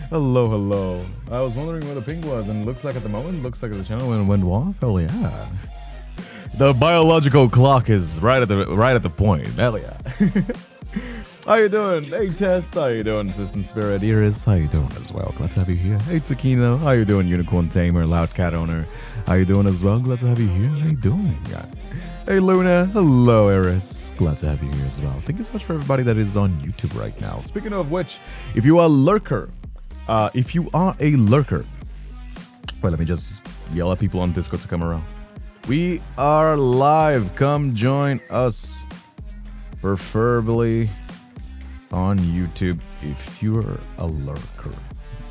Hello, hello. I was wondering where the ping was, and looks like at the moment, looks like the channel went off. Hell yeah. The biological clock is right at the point. Hell yeah. How you doing? Hey Test, how you doing? Assistant Spirit Iris, how you doing as well? Glad to have you here. Hey Takino, how you doing? Unicorn Tamer, Loud Cat Owner, how you doing as well? Glad to have you here. How you doing? Yeah. Hey Luna, hello Iris, glad to have you here as well. Thank you so much for everybody that is on YouTube right now. Speaking of which, if you are a lurker, well, let me just yell at people on Discord to come around. We are live. Come join us, preferably on YouTube if you're a lurker.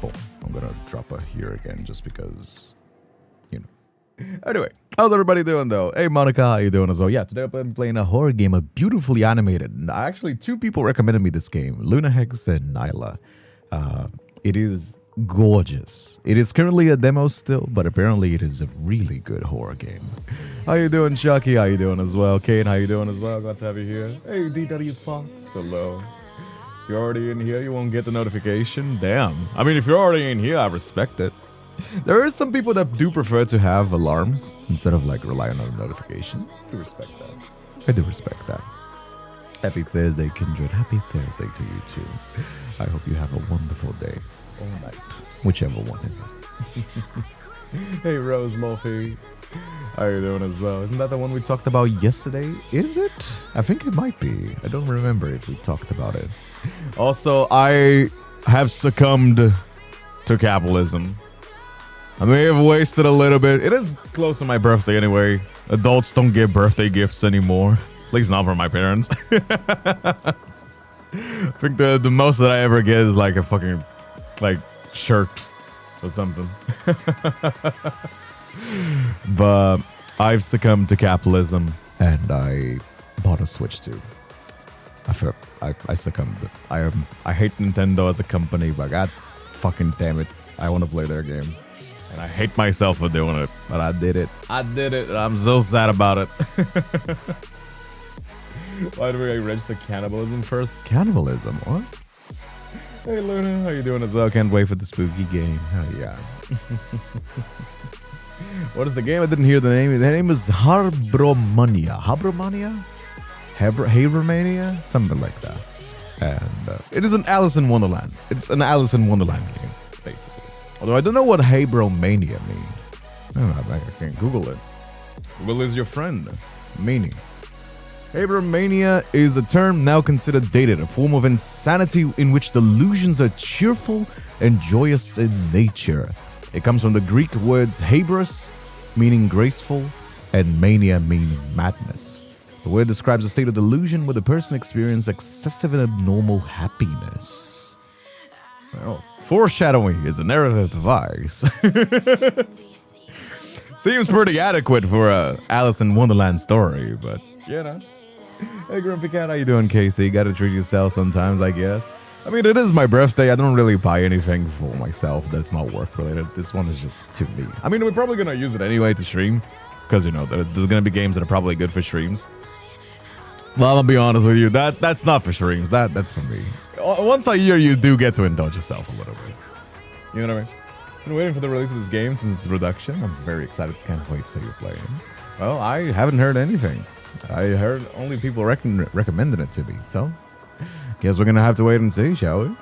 Boom. I'm gonna drop a here again just because, you know. Anyway, how's everybody doing though? Hey Monica, how you doing as well? Yeah, today I'm playing a horror game, a beautifully animated. Actually, two people recommended me this game, Luna Hex and Nyla. It is gorgeous. It is currently a demo still, but apparently it is a really good horror game. How you doing, Chucky? How you doing as well? Kate, how you doing as well? Glad to have you here. Hey, DW Fox, hello. If you're already in here, you won't get the notification? Damn. I mean, if you're already in here, I respect it. There are some people that do prefer to have alarms instead of like relying on notifications. I do respect that. I do respect that. Happy Thursday, Kindred. Happy Thursday to you too. I hope you have a wonderful day or night, whichever one is it. Hey Rose Murphy, how you doing as well? Isn't that the one we talked about yesterday? Is it? I think it might be. I don't remember if we talked about it. Also, I have succumbed to capitalism. I may have wasted a little bit. It is close to my birthday anyway. Adults don't get birthday gifts anymore. At least not from my parents. I think the most that I ever get is like a fucking like shirt or something. But I've succumbed to capitalism and I bought a Switch too. I succumbed. I hate Nintendo as a company, but god fucking damn it, I want to play their games. And I hate myself for doing it, but I did it. I did it, and I'm so sad about it. Why do we register cannibalism first? Cannibalism? What? Hey Luna, how you doing as well? Can't wait for the spooky game. Oh yeah. What is the game? I didn't hear the name. The name is HABROMANIA. HABROMANIA? HABROMANIA? Something like that. And it is an Alice in Wonderland. It's an Alice in Wonderland game, basically. Although I don't know what HABROMANIA means. I can't Google it. Google is your friend. Meaning. HABROMANIA is a term now considered dated, a form of insanity in which delusions are cheerful and joyous in nature. It comes from the Greek words habros, meaning graceful, and mania, meaning madness. The word describes a state of delusion where the person experiences excessive and abnormal happiness. Well, foreshadowing is a narrative device. Seems pretty adequate for a Alice in Wonderland story, but you know. Hey Grumpy Cat, how you doing, Casey? Gotta treat yourself sometimes, I guess. I mean, it is my birthday. I don't really buy anything for myself that's not work related. This one is just to me. I mean, we're probably gonna use it anyway to stream, because you know there's gonna be games that are probably good for streams. Well, I'm gonna be honest with you. That's not for streams. That's for me. Once a year, you do get to indulge yourself a little bit. You know what I mean? Been waiting for the release of this game since its production. I'm very excited. Can't wait to you're playing. Well, I haven't heard anything. I heard only people recommending it to me, so guess we're gonna have to wait and see, shall we?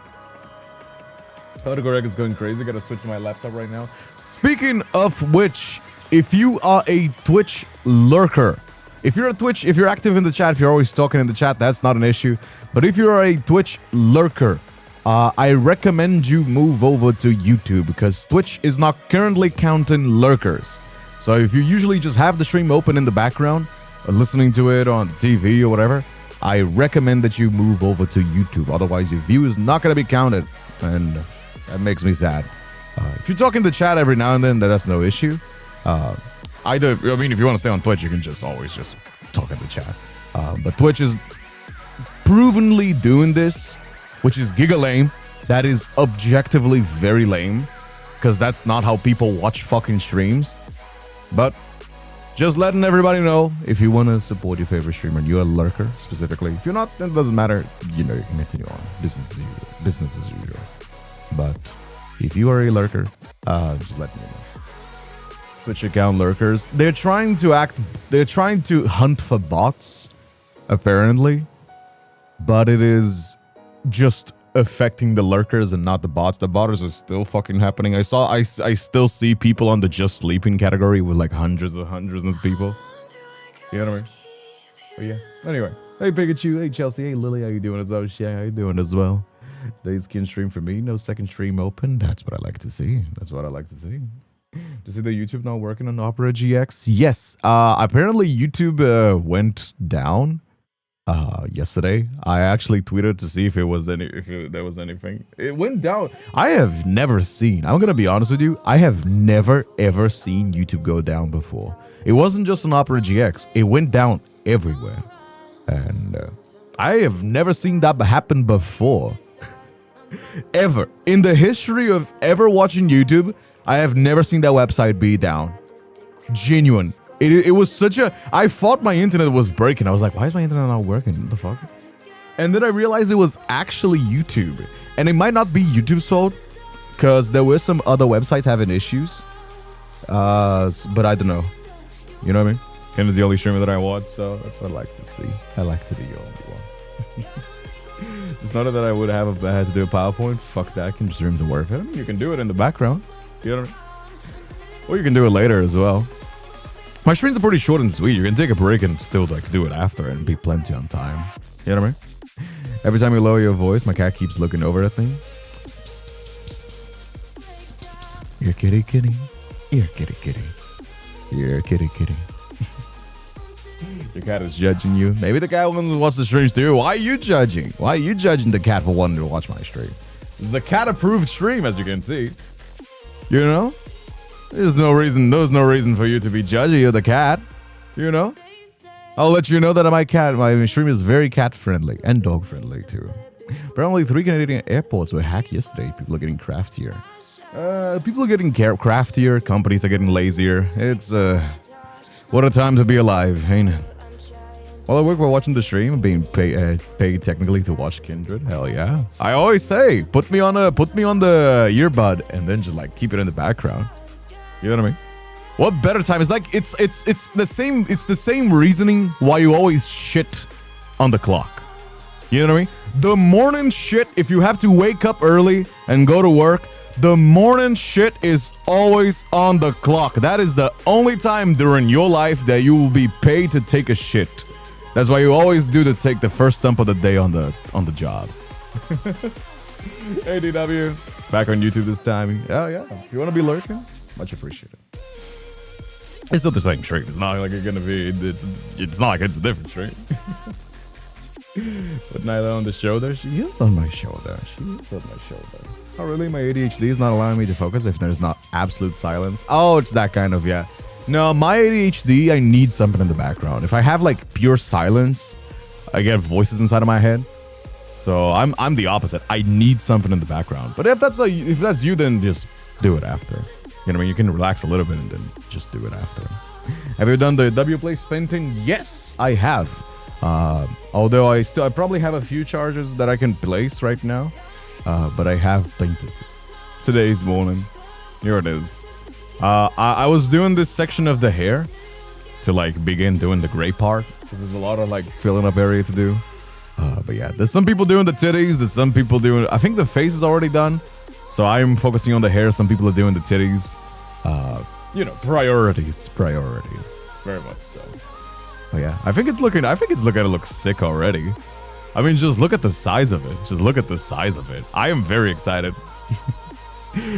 Autocorrect is going crazy. Gotta switch to my laptop right now. Speaking of which, if you are a Twitch lurker, if you're active in the chat, if you're always talking in the chat, that's not an issue. But if you are a Twitch lurker, I recommend you move over to YouTube because Twitch is not currently counting lurkers. So if you usually just have the stream open in the background, listening to it on TV or whatever, I recommend that you move over to YouTube. Otherwise, your view is not going to be counted, and that makes me sad. If you're talking to chat every now and then, that's no issue. If you want to stay on Twitch, you can just always just talk in the chat. But Twitch is provenly doing this, which is giga lame. That is objectively very lame, because that's not how people watch fucking streams. But just letting everybody know, if you want to support your favorite streamer and you're a lurker specifically. If you're not, then it doesn't matter. You know, you can continue on. Business as usual. But If you are a lurker, just let me know. Twitch account lurkers. They're trying to hunt for bots, apparently. But it is just affecting the lurkers and not the bots. The bots are still fucking happening. I still see people on the just sleeping category with like hundreds of people. You know what I mean? But yeah. Anyway. Hey Pikachu, hey Chelsea, hey Lily, how you doing as well? Shay, how you doing as well? Today's skin stream for me, no second stream open. That's what I like to see. That's what I like to see. Do you see the YouTube not working on Opera GX? Yes. Apparently YouTube went down yesterday. I actually tweeted to see if there was anything. It went down. I have never seen, I'm gonna be honest with you, I have never ever seen YouTube go down before. It wasn't just on Opera GX, it went down everywhere. And I have never seen that happen before. Ever. In the history of ever watching YouTube, I have never seen that website be down. Genuine. It was such a... I thought my internet was breaking. I was like, why is my internet not working? What the fuck? And then I realized it was actually YouTube. And it might not be YouTube's fault, because there were some other websites having issues. But I don't know. You know what I mean? Ken is the only streamer that I watch, so that's what I like to see. I like to be the only one. It's not that I would have had to do a PowerPoint. Fuck that. Ken streams are worth it. I mean, you can do it in the background. You know what I mean? Or you can do it later as well. My streams are pretty short and sweet. You can take a break and still like do it after and be plenty on time. You know what I mean? Every time you lower your voice, my cat keeps looking over at me. Here, kitty, kitty. Here, kitty, kitty. Here, kitty, kitty. Your cat is judging you. Maybe the cat wants to watch the streams too. Why are you judging? Why are you judging the cat for wanting to watch my stream? This is a cat-approved stream, as you can see. You know? There's no reason for you to be judging. You're the cat. You know? I'll let you know that my stream is very cat-friendly and dog-friendly too. Apparently 3 Canadian airports were hacked yesterday. People are getting craftier. People are getting craftier. Companies are getting lazier. It's, what a time to be alive, ain't it? While I work while watching the stream, I'm being paid technically to watch Kindred. Hell yeah! I always say, put me on the earbud and then just like keep it in the background. You know what I mean? What better time? It's like it's the same reasoning why you always shit on the clock. You know what I mean? The morning shit. If you have to wake up early and go to work, the morning shit is always on the clock. That is the only time during your life that you will be paid to take a shit. That's why you always do to take the first dump of the day on the job. Hey DW, back on YouTube this time. Oh yeah, if you want to be lurking, much appreciated. It's still the same stream. It's not like you're gonna be. It's not like it's a different stream. But Nyla on the shoulder. She is on my shoulder. She is on my shoulder. Oh really? My ADHD is not allowing me to focus if there's not absolute silence. Oh, it's that kind of, yeah. No, my ADHD, I need something in the background. If I have like pure silence, I get voices inside of my head. So I'm the opposite. I need something in the background. But if that's you, then just do it after. You know what I mean? You can relax a little bit and then just do it after. Have you done the W place painting? Yes, I have. Although I probably have a few charges that I can place right now. But I have painted today's morning. Here it is. I was doing this section of the hair to like begin doing the gray part because there's a lot of like filling up area to do. But yeah, there's some people doing the titties. There's some people doing. I think the face is already done, so I'm focusing on the hair. Some people are doing the titties. You know, priorities, very much so. But yeah, I think it's looking. It looks sick already. I mean, just look at the size of it. Just look at the size of it. I am very excited.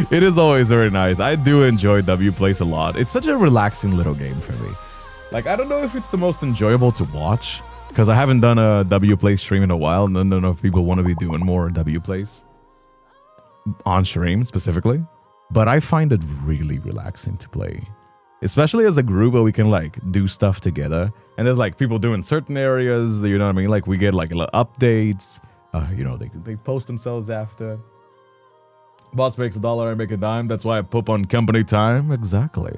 It is always very nice. I do enjoy W Place a lot. It's such a relaxing little game for me. Like, I don't know if it's the most enjoyable to watch, because I haven't done a W Place stream in a while, and I don't know if people want to be doing more W Place on stream specifically. But I find it really relaxing to play. Especially as a group where we can, like, do stuff together. And there's, like, people doing certain areas, you know what I mean? Like, we get, like, updates. You know, they post themselves after. Boss makes $1, I make a dime. That's why I poop on company time. Exactly.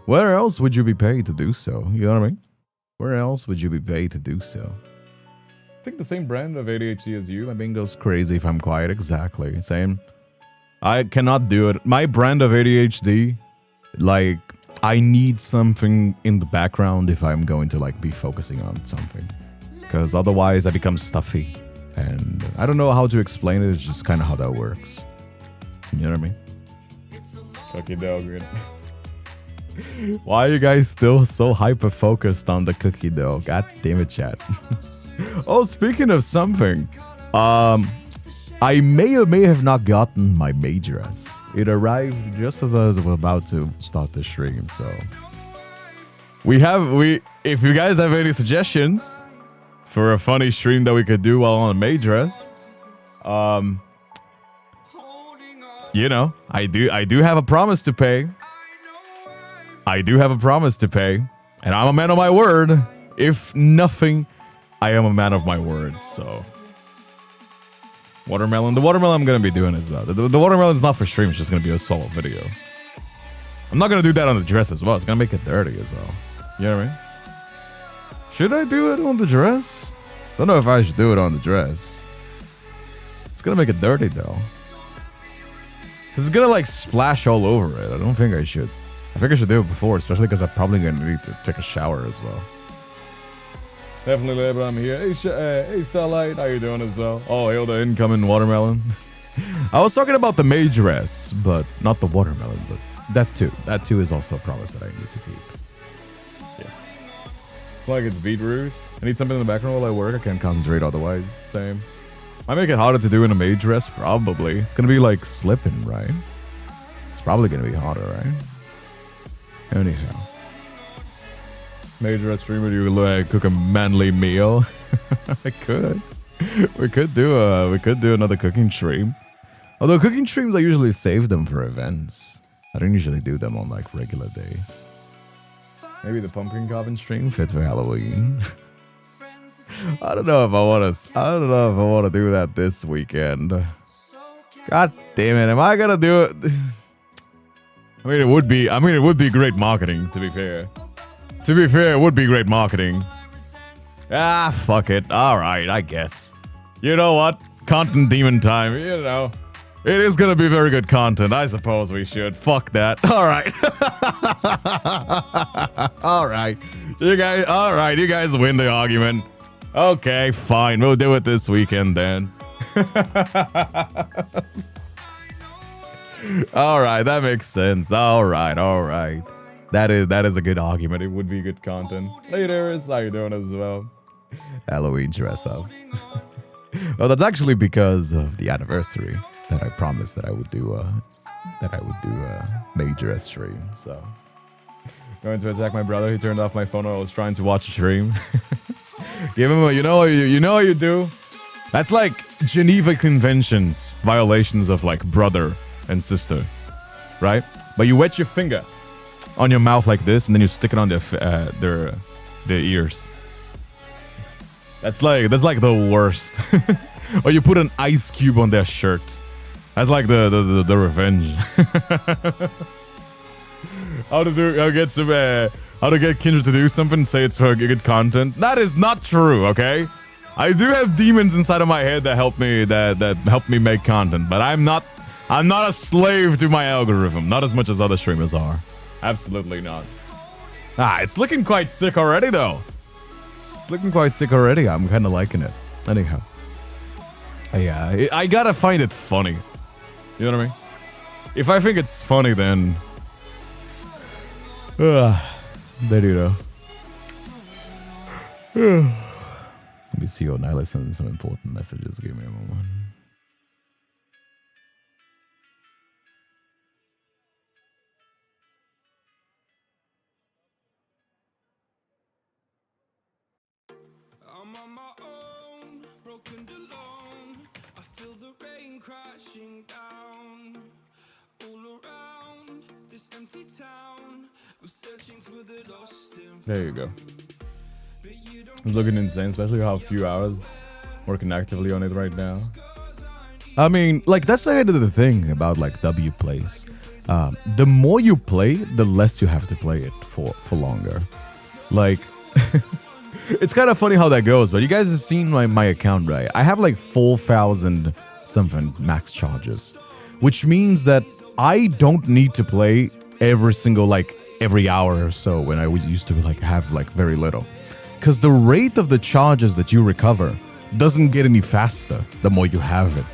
Where else would you be paid to do so? You know what I mean? Where else would you be paid to do so? I think the same brand of ADHD as you. My brain goes crazy if I'm quiet. Exactly. Same. I cannot do it. My brand of ADHD, like, I need something in the background if I'm going to like be focusing on something, because otherwise I become stuffy, and I don't know how to explain it. It's just kind of how that works. You know what I mean? Cookie dough. Why are you guys still so hyper focused on the cookie dough? God damn it, chat. Oh, speaking of something, I may or may have not gotten my maid dress. It arrived just as I was about to start the stream, so if you guys have any suggestions for a funny stream that we could do while on a maid dress, you know, I do have a promise to pay. I do have a promise to pay, and I'm a man of my word. If nothing, I am a man of my word, so. Watermelon. The watermelon I'm going to be doing is, the watermelon's not for stream, it's just going to be a solo video. I'm not going to do that on the dress as well. It's going to make it dirty as well. You know what I mean? Should I do it on the dress? Don't know if I should do it on the dress. It's going to make it dirty, though. It's going to, like, splash all over it. I don't think I should. I think I should do it before, especially because I'm probably going to need to take a shower as well. Definitely, Labor, I'm here. Hey, Starlight, how you doing as well? Oh, hail the incoming watermelon. I was talking about the maid dress, but not the watermelon, but that too. That too is also a promise that I need to keep. Yes. It's like it's beetroot. I need something in the background while I work. I can't concentrate otherwise. Same. Might make it harder to do in a maid dress, probably. It's gonna be like slipping, right? It's probably gonna be harder, right? Anyhow. Maid dress stream, would you like cook a manly meal? I could. We could do another cooking stream. Although cooking streams, I usually save them for events. I don't usually do them on like regular days. Maybe the pumpkin carving stream fit for Halloween. I don't know if I want to do that this weekend. God damn it! Am I gonna do it? I mean, it would be great marketing. To be fair, it would be great marketing. Ah, fuck it. All right, I guess. You know what? Content demon time. You know, it is gonna be very good content. I suppose we should. Fuck that. All right. All right. You guys win the argument. Okay, fine. We'll do it this weekend then. All right, that makes sense. All right. That is a good argument. It would be good content. Hey there, how you doing as well? Halloween dress up. Well, that's actually because of the anniversary that I promised that I would do a maid dress stream. So going to attack my brother. He turned off my phone while I was trying to watch a stream. Give him a, you know how you do? That's like Geneva Conventions violations of like brother and sister, right? But you wet your finger on your mouth like this, and then you stick it on their ears. That's like the worst. Or you put an ice cube on their shirt. That's like the revenge. How to get Kindred to do something, say it's for good content. That is not true, okay? I do have demons inside of my head that help me make content, but I'm not a slave to my algorithm, not as much as other streamers are. Absolutely not. It's looking quite sick already though. It's looking quite sick already. I'm kind of liking it. Anyhow. Yeah, I gotta find it funny. You know what I mean? If I think it's funny, then there you go. Let me see. Now listen to some important messages. Give me a moment. I'm on my own, broken alone. I feel the rain crashing down all around this empty town. I'm searching for the lost. There you go. It's looking insane, especially how few hours working actively on it right now. I mean, like, that's the end of the thing about like W plays. The more you play, the less you have to play it for longer. Like, it's kind of funny how that goes, but you guys have seen my account, right? I have like 4,000 something max charges. which means that I don't need to play every hour or so when I used to have very little. Because the rate of the charges that you recover doesn't get any faster the more you have it.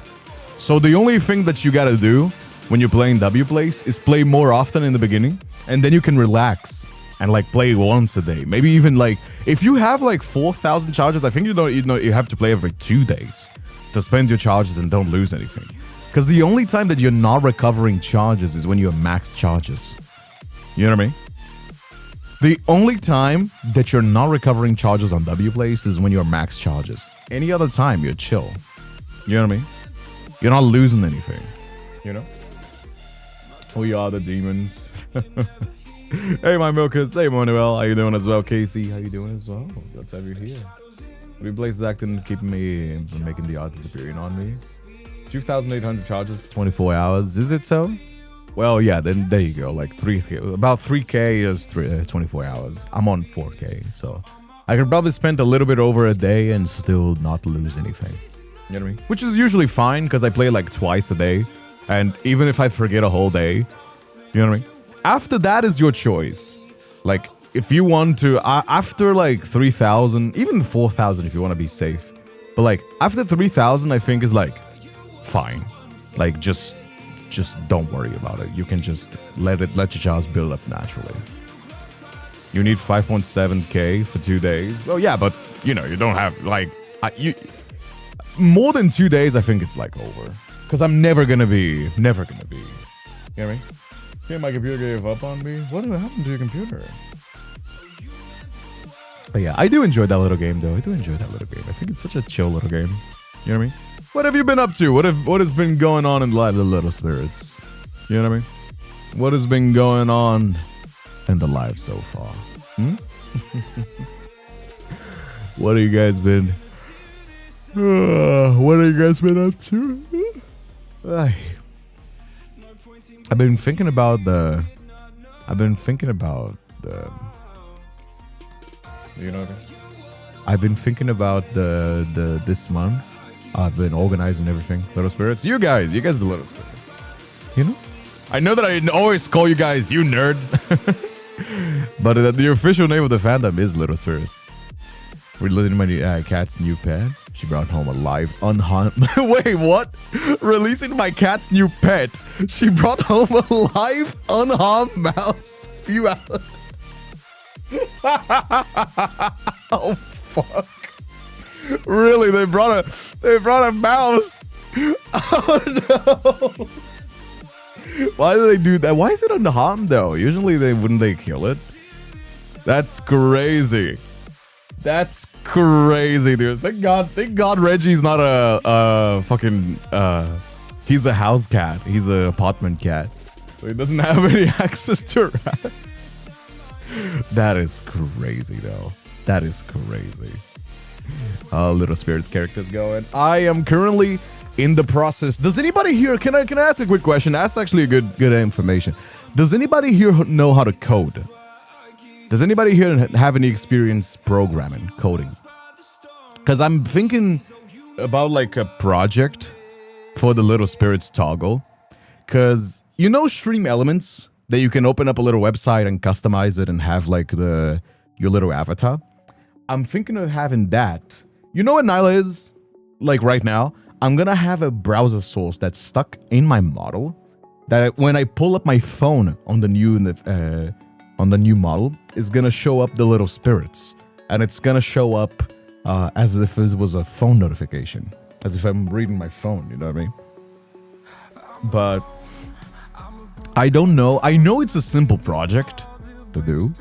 So the only thing that you gotta do when you're playing WPlays is play more often in the beginning, and then you can relax and play once a day. Maybe even if you have 4,000 charges, I think you have to play every 2 days to spend your charges and don't lose anything. Because the only time that you're not recovering charges is when you have max charges. You know what I mean? The only time that you're not recovering charges on WPlays is when you're max charges. Any other time, you're chill. You know what I mean? You're not losing anything. You know? We are the demons. Hey, my milkers. Hey, Manuel. How you doing as well? Casey, how you doing as well? Good to have you here. Replace acting, keeping me from making the art disappearing on me. 2,800 charges, 24 hours. Is it so? Well, yeah, then there you go. About 3K is 24 hours. I'm on 4K, so I could probably spend a little bit over a day and still not lose anything. You know what I mean? Which is usually fine because I play twice a day. And even if I forget a whole day, you know what I mean? After that is your choice. If you want to, after 3,000, even 4,000 if you want to be safe. But after 3,000, I think is fine. Just don't worry about it. You can just let your charge build up naturally. You need 5.7k for 2 days. Well, yeah, but you don't have more than 2 days. I think it's over, because I'm never gonna be. You know what I mean? Yeah, my computer gave up on me. What happened to your computer? But yeah, I do enjoy that little game though. I think it's such a chill little game. You know what I mean? What have you been up to? What has been going on in the lives of little spirits? You know what I mean? What has been going on in the live so far? What have you guys been? What have you guys been up to? I've been thinking about the. You know what I mean? I've been thinking about the this month. I've been organizing everything. Little spirits. You guys the little spirits. You know? I know that I always call you guys you nerds. But the official name of the fandom is Little Spirits. We're living my cat's new pet. She brought home a live unharmed... Wait, what? Releasing my cat's new pet. She brought home a live unharmed mouse. Few hours. Oh, fuck. Really? They brought a mouse. Oh no. Why do they do that? Why is it unharmed though? Usually wouldn't they kill it? That's crazy. That's crazy, dude. Thank God Reggie's not a fucking he's a house cat. He's an apartment cat. So he doesn't have any access to rats. That is crazy though. That is crazy. Little spirit characters going. I am currently in the process. Does anybody here, can I ask a quick question? That's actually a good information. Does anybody here know how to code? Does anybody here have any experience programming, coding? Because I'm thinking about a project for the Little Spirits toggle. Because Stream Elements, that you can open up a little website and customize it and have your little avatar. I'm thinking of having that. You know what Nyla is? Right now, I'm gonna have a browser source that's stuck in my model. That when I pull up my phone on the new model, is gonna show up the Little Spirits, and it's gonna show up as if it was a phone notification, as if I'm reading my phone. You know what I mean? But I don't know. I know it's a simple project to do,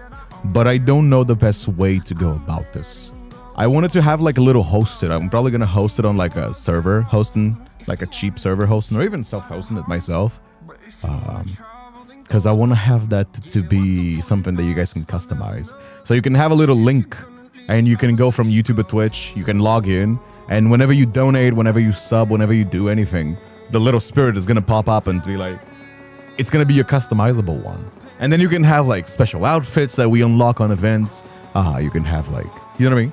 but I don't know the best way to go about this. I wanted to have a little hosted. I'm probably gonna host it on a server hosting, a cheap server hosting, or even self-hosting it myself. Because I want to have that to be something that you guys can customize. So you can have a little link, and you can go from YouTube to Twitch. You can log in, and whenever you donate, whenever you sub, whenever you do anything, the Little Spirit is gonna pop up and be it's gonna be a customizable one. And then you can have special outfits that we unlock on events. You can have you know what I mean?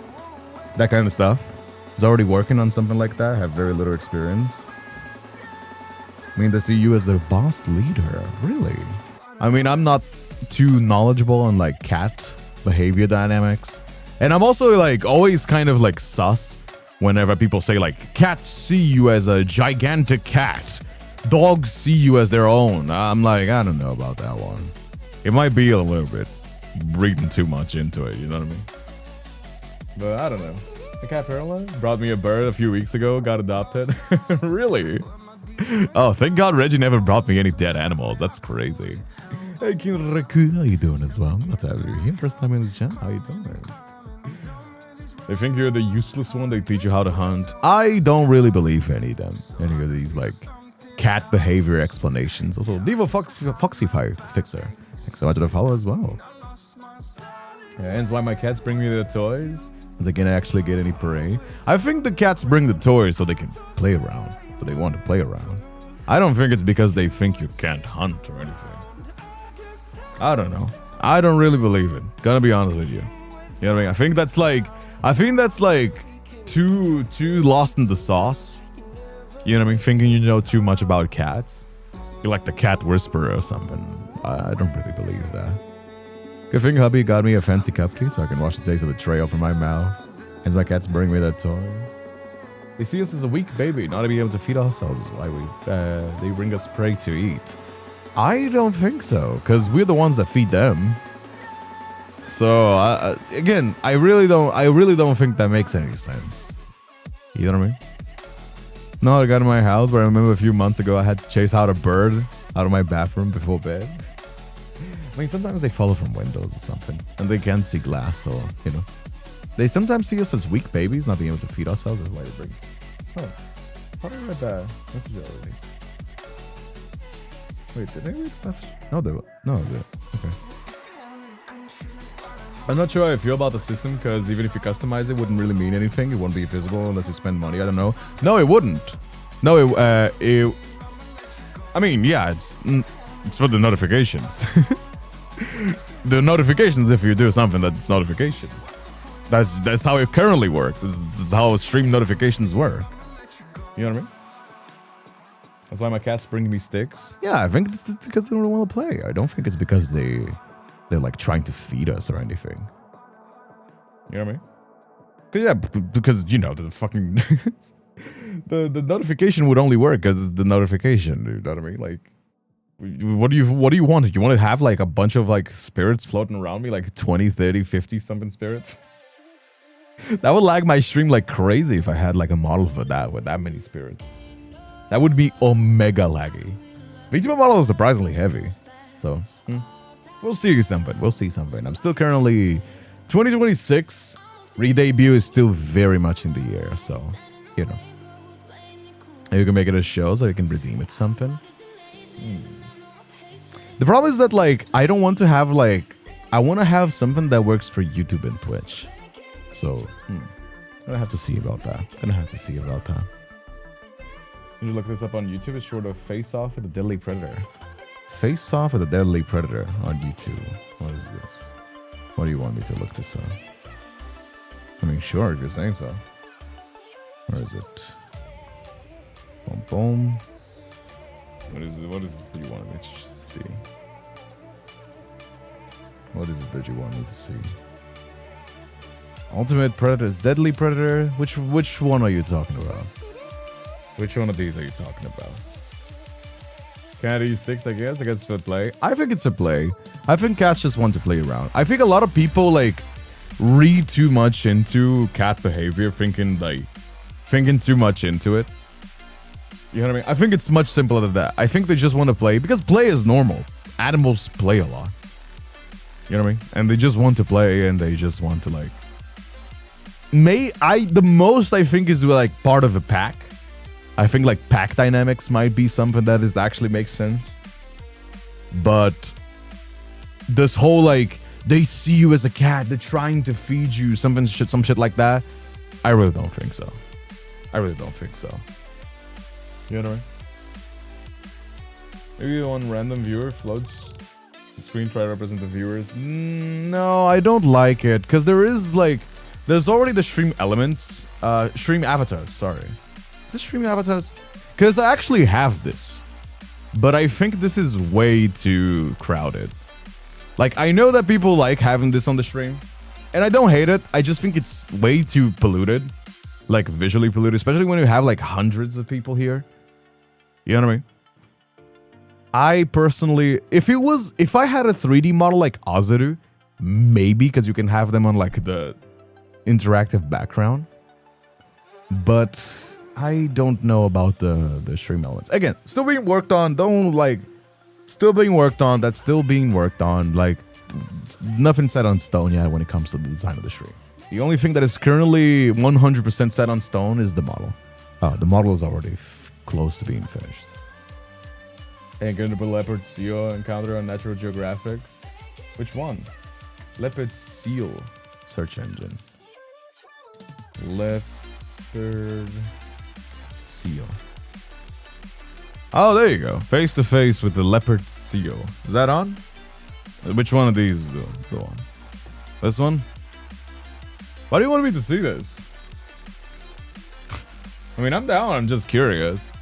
That kind of stuff. I was already working on something like that. I have very little experience. I mean, they see you as their boss leader. Really? I mean, I'm not too knowledgeable on like cat behavior dynamics. And I'm also like always kind of like sus whenever people say like cats see you as a gigantic cat. Dogs see you as their own. I'm like, I don't know about that one. It might be a little bit reading too much into it, you know what I mean? But I don't know. The cat Perla brought me a bird a few weeks ago, got adopted. Really? Oh, thank God Reggie never brought me any dead animals. That's crazy. Hey, Kinraku, how you doing as well? Let's have you here. First time in the chat. How you doing? They think you're the useless one. They teach you how to hunt. I don't really believe any of these like cat behavior explanations. Also, Diva Foxy Fixer. Thanks so much for the follow as well. Yeah, and why my cats bring me their toys. Because they can actually get any prey. I think the cats bring the toys so they can play around. So they want to play around. I don't think it's because they think you can't hunt or anything. I don't know. I don't really believe it. Gonna be honest with you. You know what I mean? I think that's like too lost in the sauce. You know what I mean? Thinking you know too much about cats. You're like the cat whisperer or something. I don't really believe that. Good thing hubby got me a fancy cupcake so I can wash the taste of a tray off of my mouth. As my cats bring me their toys. They see us as a weak baby, not to be able to feed ourselves is why they bring us prey to eat. I don't think so, because we're the ones that feed them. So again, I really don't think that makes any sense. You know what I mean? No, I got in my house where I remember a few months ago I had to chase out a bird out of my bathroom before bed. I mean, sometimes they fall from windows or something, and they can't see glass, so, you know. They sometimes see us as weak babies, not being able to feed ourselves. That's why they bring. Oh, how did I read that message already? Wait, did I read the message? No, they did. Okay. I'm not sure how I feel about the system, because even if you customize it, it wouldn't really mean anything. It wouldn't be visible unless you spend money. I don't know. No, it wouldn't. No, I mean, yeah, it's for the notifications. The notifications if you do something that's notification. That's how it currently works. This is how stream notifications work. You know what I mean? That's why my cats bring me sticks. Yeah, I think it's because they don't want to play. I don't think it's because they're like trying to feed us or anything. You know what I mean? Yeah, because you know the fucking the notification would only work because it's the notification. You know what I mean? Like, what do you want? You want to have like a bunch of like spirits floating around me, like 20, 30, 50 something spirits? That would lag my stream like crazy if I had like a model for that with that many spirits. That would be omega laggy. VTuber model is surprisingly heavy, so we'll see something. We'll see something. I'm still currently 2026. Re-debut is still very much in the air, so you know. You can make it a show so you can redeem it something. The problem is that like I don't want to have like I want to have something that works for YouTube and Twitch. So gonna have to see about that. You look this up on YouTube. It's short of Face Off with a Deadly Predator. Face Off with a Deadly Predator on YouTube. What is this? What do you want me to look this up? I mean, sure, if you're saying so. Where is it? Boom, boom. What is this that you want me to see? What is it that you want me to see? Ultimate Predators, Deadly Predator. Which one are you talking about? Which one of these are you talking about? Can I use sticks? I guess it's for play. I think it's for play. I think cats just want to play around. I think a lot of people like read too much into cat behavior, thinking too much into it. You know what I mean? I think it's much simpler than that. I think they just want to play because play is normal. Animals play a lot. You know what I mean? And they just want to play and they just want to like. The most I think is like part of a pack. I think like pack dynamics might be something that is actually makes sense. But this whole like they see you as a cat, they're trying to feed you some shit like that. I really don't think so. You know what I mean? Maybe one random viewer floats the screen, try to represent the viewers. No, I don't like it because there's already the stream elements, stream avatars. Sorry, is this stream avatars? Because I actually have this. but I think this is way too crowded. Like, I know that people like having this on the stream, and I don't hate it. I just think it's way too polluted, like visually polluted, especially when you have like hundreds of people here. You know what I mean? I personally, if I had a 3D model like Azaru, maybe, because you can have them on like the interactive background, but I don't know about the stream elements. Again, still being worked on. Don't like, still being worked on. That's still being worked on. Like, nothing set on stone yet when it comes to the design of the stream. The only thing that is currently 100% set on stone is the model. The model is already close to being finished. Incredible leopard seal encounter on Natural Geographic. Which one? Leopard seal search engine. Leopard seal. Oh, there you go. Face to face with the leopard seal. Is that on? Which one of these is the one? This one? Why do you want me to see this? I mean, I'm down. I'm just curious.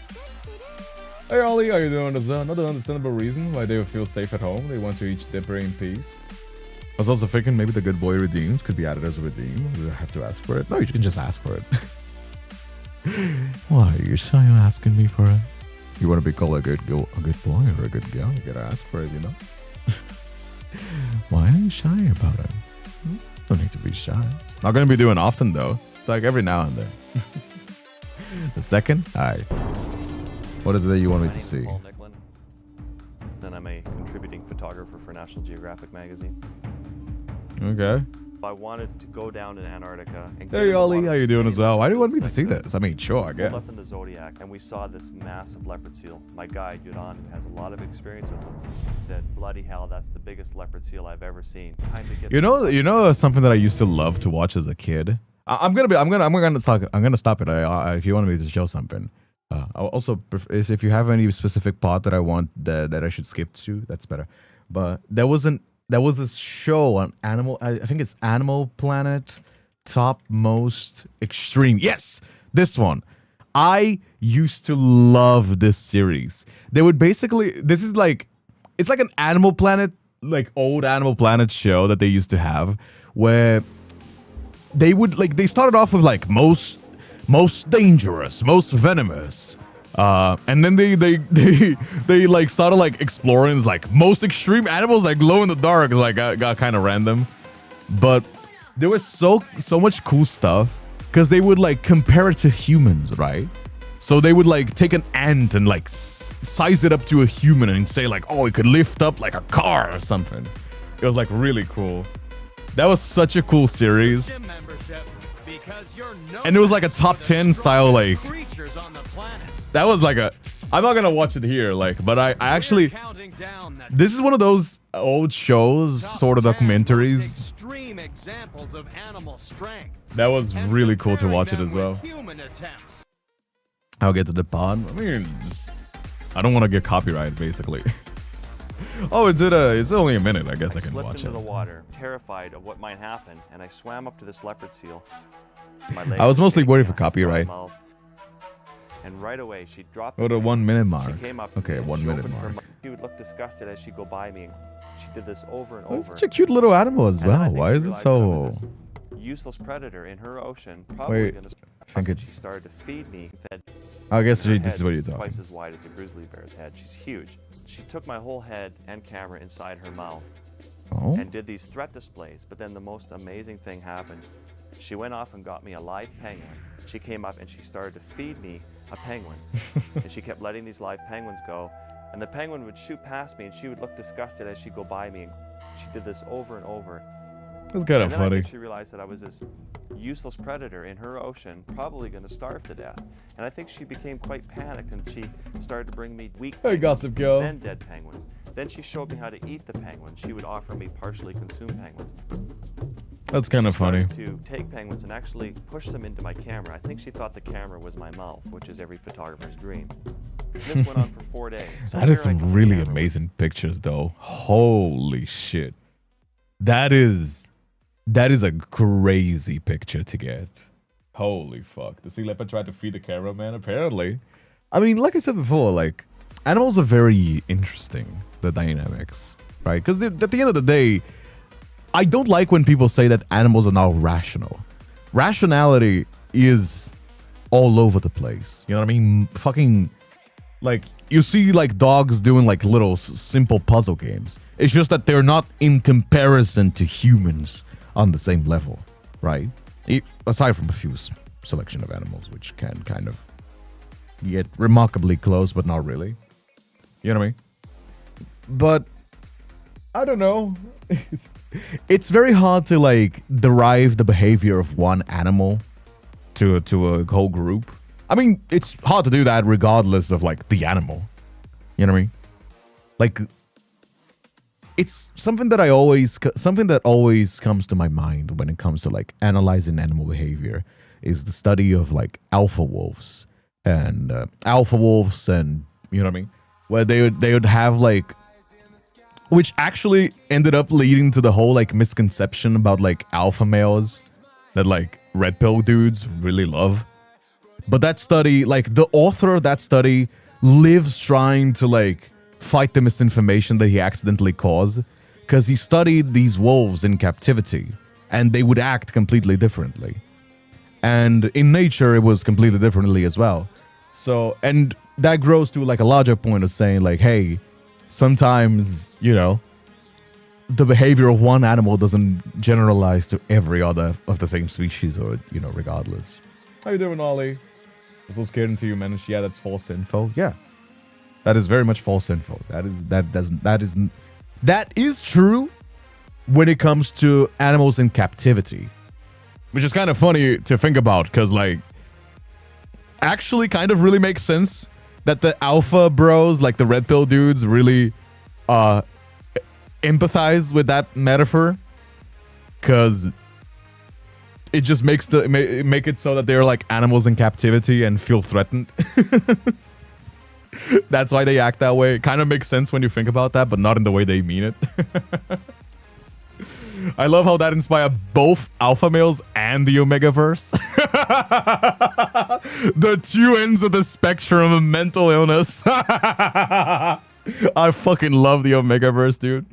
Hey Ollie, how you doing? There's another understandable reason why they would feel safe at home. They want to each dipper in peace. I was also thinking maybe the good boy redeems could be added as a redeem. We have to ask for it. No, you can just ask for it. Why are you shy on asking me for it? You want to be called a good boy or a good girl? You gotta ask for it, you know? Why are you shy about it? There's no need to be shy. Not gonna be doing often though. It's like every now and then. The second? Alright. What is it that you want me to see? Paul Nicklin, and I'm a contributing photographer for National Geographic magazine. Okay. I wanted to go down in Antarctica and hey Ollie, how you doing as well? Why do you want me to see this? I mean, sure, I guess. Up in the Zodiac, and we saw this massive leopard seal. My guide, Yudon, who has a lot of experience with them, said, "Bloody hell, that's the biggest leopard seal I've ever seen. Time to get." You know something that I used to love to watch as a kid. I'm gonna stop it. If you want me to show something. Also, if you have any specific pod that I want that I should skip to, that's better. But there was a show on Animal. I think it's Animal Planet, Topmost Extreme. Yes, this one. I used to love this series. They would basically, it's like an Animal Planet, like old Animal Planet show that they used to have, where they started off with like most dangerous, most venomous, and then they like started like exploring like most extreme animals, like glow in the dark. Like got kind of random, but there was so much cool stuff because they would like compare it to humans, right? So they would like take an ant and like size it up to a human and say like, oh, it could lift up like a car or something. It was like really cool. That was such a cool series. And it was like a top 10 style, like, that was like I'm not gonna watch it here, like, but I actually, this is one of those old shows, sort of documentaries. That was really cool to watch it as well. I'll get to the pod. I mean, I don't want to get copyrighted, basically. Oh, it's only a minute. I guess I can watch it. I slipped into the water, terrified of what might happen, and I swam up to this leopard seal. I was mostly worried for copyright. And right away, she dropped. Oh, the 1 minute mark. She came up. Okay, 1 minute mark. She would look disgusted as she go by me. She did this over and over. It's such a cute little animal as well. Why is it so useless predator in her ocean? Probably gonna. I think it's. She started to feed me. I guess this is what you're talking. Twice as wide as a grizzly bear's head. She's huge. She took my whole head and camera inside her mouth. Oh. And did these threat displays. But then the most amazing thing happened. She went off and got me a live penguin. She came up and she started to feed me a penguin. And she kept letting these live penguins go. And the penguin would shoot past me and she would look disgusted as she'd go by me. And she did this over and over. That's kind of funny. I think she realized that I was this useless predator in her ocean, probably going to starve to death. And I think she became quite panicked and she started to bring me weak penguins, Gossip Girl. then dead penguins. Then she showed me how to eat the penguins. She would offer me partially consumed penguins. That's kind of funny. To take penguins and actually push them into my camera. I think she thought the camera was my mouth, which is every photographer's dream. This went on for 4 days. So that is some really amazing pictures, though. Holy shit. That is a crazy picture to get. Holy fuck. The sea leopard tried to feed the cameraman, apparently. I mean, like I said before, like, animals are very interesting, the dynamics, right? Because at the end of the day, I don't like when people say that animals are not rational. Rationality is all over the place. You know what I mean? Fucking, like, you see, like, dogs doing, like, little simple puzzle games. It's just that they're not in comparison to humans on the same level, right? Aside from a few selection of animals, which can kind of get remarkably close, but not really. You know what I mean? But I don't know. It's very hard to like derive the behavior of one animal to a whole group. I mean, it's hard to do that regardless of like the animal. You know what I mean? Like, it's something that always comes to my mind when it comes to like analyzing animal behavior is the study of like alpha wolves and you know what I mean, where they would have like, which actually ended up leading to the whole like misconception about like alpha males that like red pill dudes really love. But that study, like the author of that study lives trying to like fight the misinformation that he accidentally caused, because he studied these wolves in captivity and they would act completely differently. And in nature, it was completely differently as well. So, and that grows to like a larger point of saying like, hey, sometimes, you know, the behavior of one animal doesn't generalize to every other of the same species or, you know, regardless. How you doing, Ollie? I'm so scared until you manage. Yeah, that's false info. Yeah, that is very much false info. That is true when it comes to animals in captivity, which is kind of funny to think about because like actually kind of really makes sense that the alpha bros, like the red pill dudes, really empathize with that metaphor, because it just makes make it so that they're like animals in captivity and feel threatened. That's why they act that way. It kind of makes sense when you think about that, but not in the way they mean it. I love how that inspired both alpha males and the Omegaverse. The two ends of the spectrum of mental illness. I fucking love the Omegaverse, dude.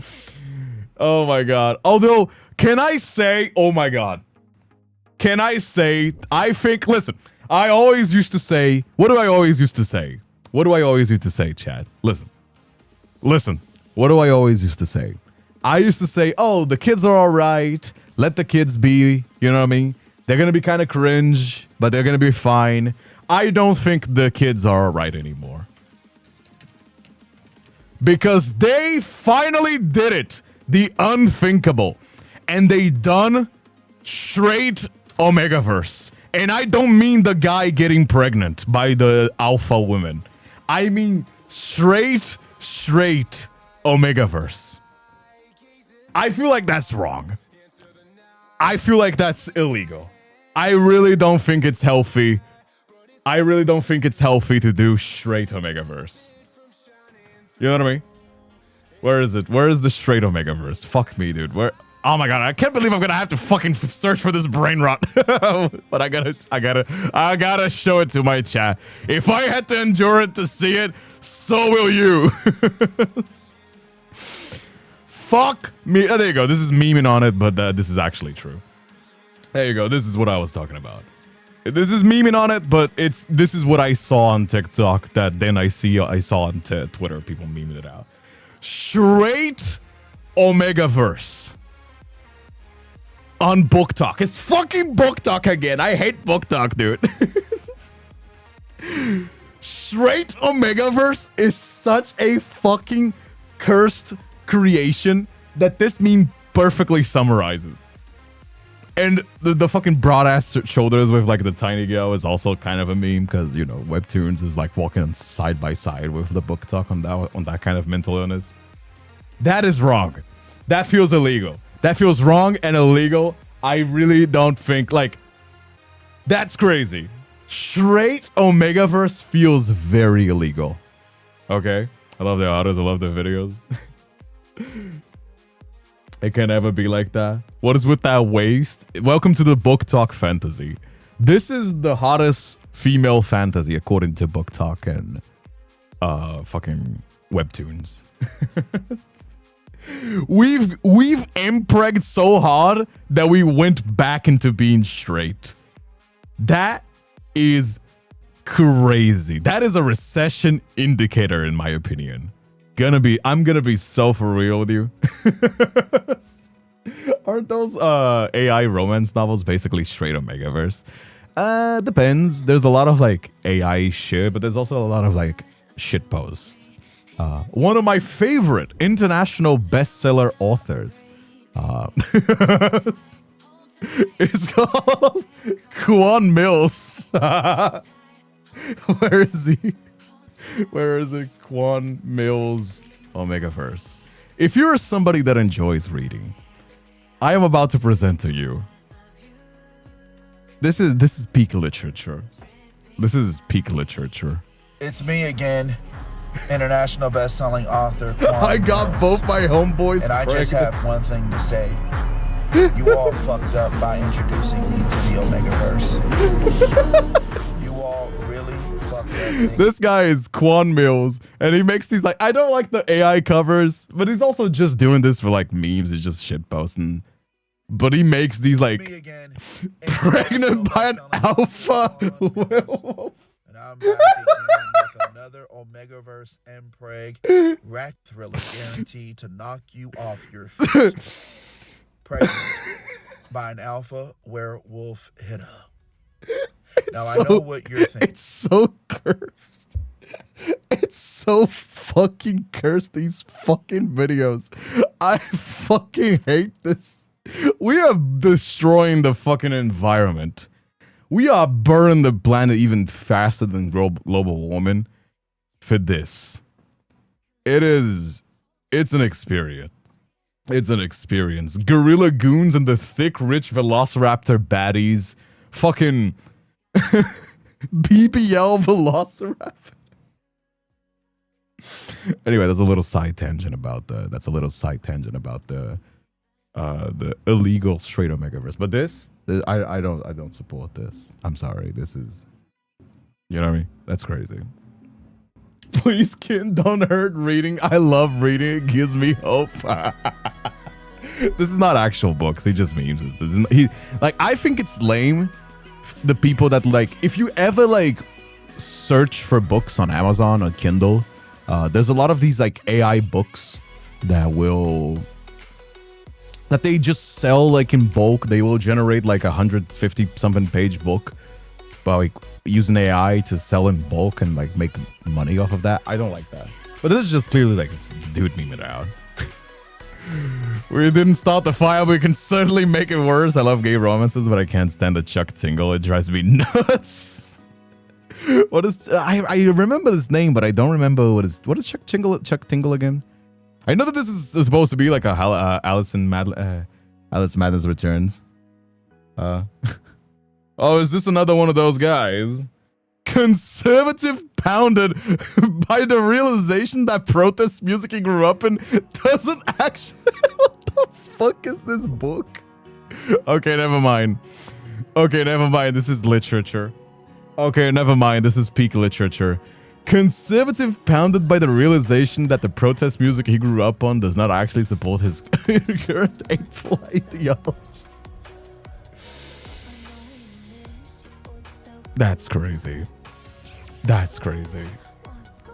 Oh my god. Although, can I say, oh my god. Can I say, I think, listen, I always used to say, what do I always used to say? What do I always used to say, Chad? Listen, what do I always used to say? I used to say, oh, the kids are all right. Let the kids be, you know what I mean? They're going to be kind of cringe, but they're going to be fine. I don't think the kids are all right anymore. Because they finally did it. The unthinkable. And they done straight Omegaverse. And I don't mean the guy getting pregnant by the alpha women. I mean straight Omegaverse. I feel like that's wrong. I feel like that's illegal. I really don't think it's healthy. I really don't think it's healthy to do straight Omegaverse. You know what I mean? Where is it? Where is the straight Omegaverse? Fuck me, dude. Where? Oh my god, I can't believe I'm gonna have to fucking search for this brain rot. But I gotta show it to my chat. If I had to endure it to see it, so will you. Fuck me. Oh, there you go. This is memeing on it, but this is actually true. There you go. This is what I was talking about. This is memeing on it, but this is what I saw on TikTok that then I saw on Twitter. People memeing it out. Straight Omegaverse. On Book Talk. It's fucking Book Talk again. I hate Book Talk, dude. Straight Omegaverse is such a fucking cursed creation that this meme perfectly summarizes. And the fucking broad ass shoulders with like the tiny girl is also kind of a meme, because you know Webtoons is like walking side by side with the Book Talk on that kind of mental illness. That is wrong. That feels illegal. That feels wrong and illegal. I really don't think, like, that's crazy. Straight Omegaverse feels very illegal. Okay? I love the autos. I love the videos. It can never be like that. What is with that waist? Welcome to the Book Talk fantasy. This is the hottest female fantasy according to Book Talk and fucking webtoons. We've impregged so hard that we went back into being straight. That is crazy. That is a recession indicator, in my opinion. I'm gonna be so for real with you. Aren't those AI romance novels basically straight Omegaverse? Depends. There's a lot of like AI shit, but there's also a lot of like shit posts. One of my favorite international bestseller authors is called Quan Mills. Where is he? Where is it? Quan Mills Omegaverse. If you're somebody that enjoys reading, I am about to present to you. This is peak literature. This is peak literature. It's me again, international best-selling author. I got both my homeboys and I just pregnant. have one thing to say. You all fucked up by introducing me to the Omegaverse. You all really fucked up. This guy is Quan Mills, and he makes these like, I don't like the AI covers, but he's also just doing this for like memes. He's just shit posting. But he makes these like pregnant by an alpha werewolf. And I'm back again with another Omegaverse Mpreg rat thriller guaranteed to knock you off your feet. Pregnant by an alpha werewolf hitter. Now I know what you're thinking. It's so cursed. It's so fucking cursed, these fucking videos. I fucking hate this. We are destroying the fucking environment. We are burning the planet even faster than global warming for this. It's an experience. It's an experience. Gorilla goons and the thick, rich velociraptor baddies. Fucking BBL velociraptor. Anyway, that's a little side tangent about the illegal straight Omegaverse. But this I don't support this. I'm sorry. This is, you know what I mean? That's crazy. Please, kid, don't hurt reading. I love reading. It gives me hope. This is not actual books. He just memes. I think it's lame. The people that like, if you ever like search for books on Amazon or Kindle, there's a lot of these like AI books that they just sell like in bulk. They will generate like 150 something page book by like using AI to sell in bulk and like make money off of that. I don't like that. But this is just clearly like it's the dude memeing it out. We didn't start the fire, but we can certainly make it worse. I love gay romances, but I can't stand the Chuck Tingle. It drives me nuts. What is I remember this name, but I don't remember what is Chuck Tingle again? I know that this is supposed to be like a Alice Madness Returns. Oh, is this another one of those guys? Conservative pounded by the realization that protest music he grew up in doesn't actually... What the fuck is this book? Okay, never mind. This is literature. Okay, never mind. This is peak literature. Conservative pounded by the realization that the protest music he grew up on does not actually support his current hateful ideology. That's crazy. That's crazy.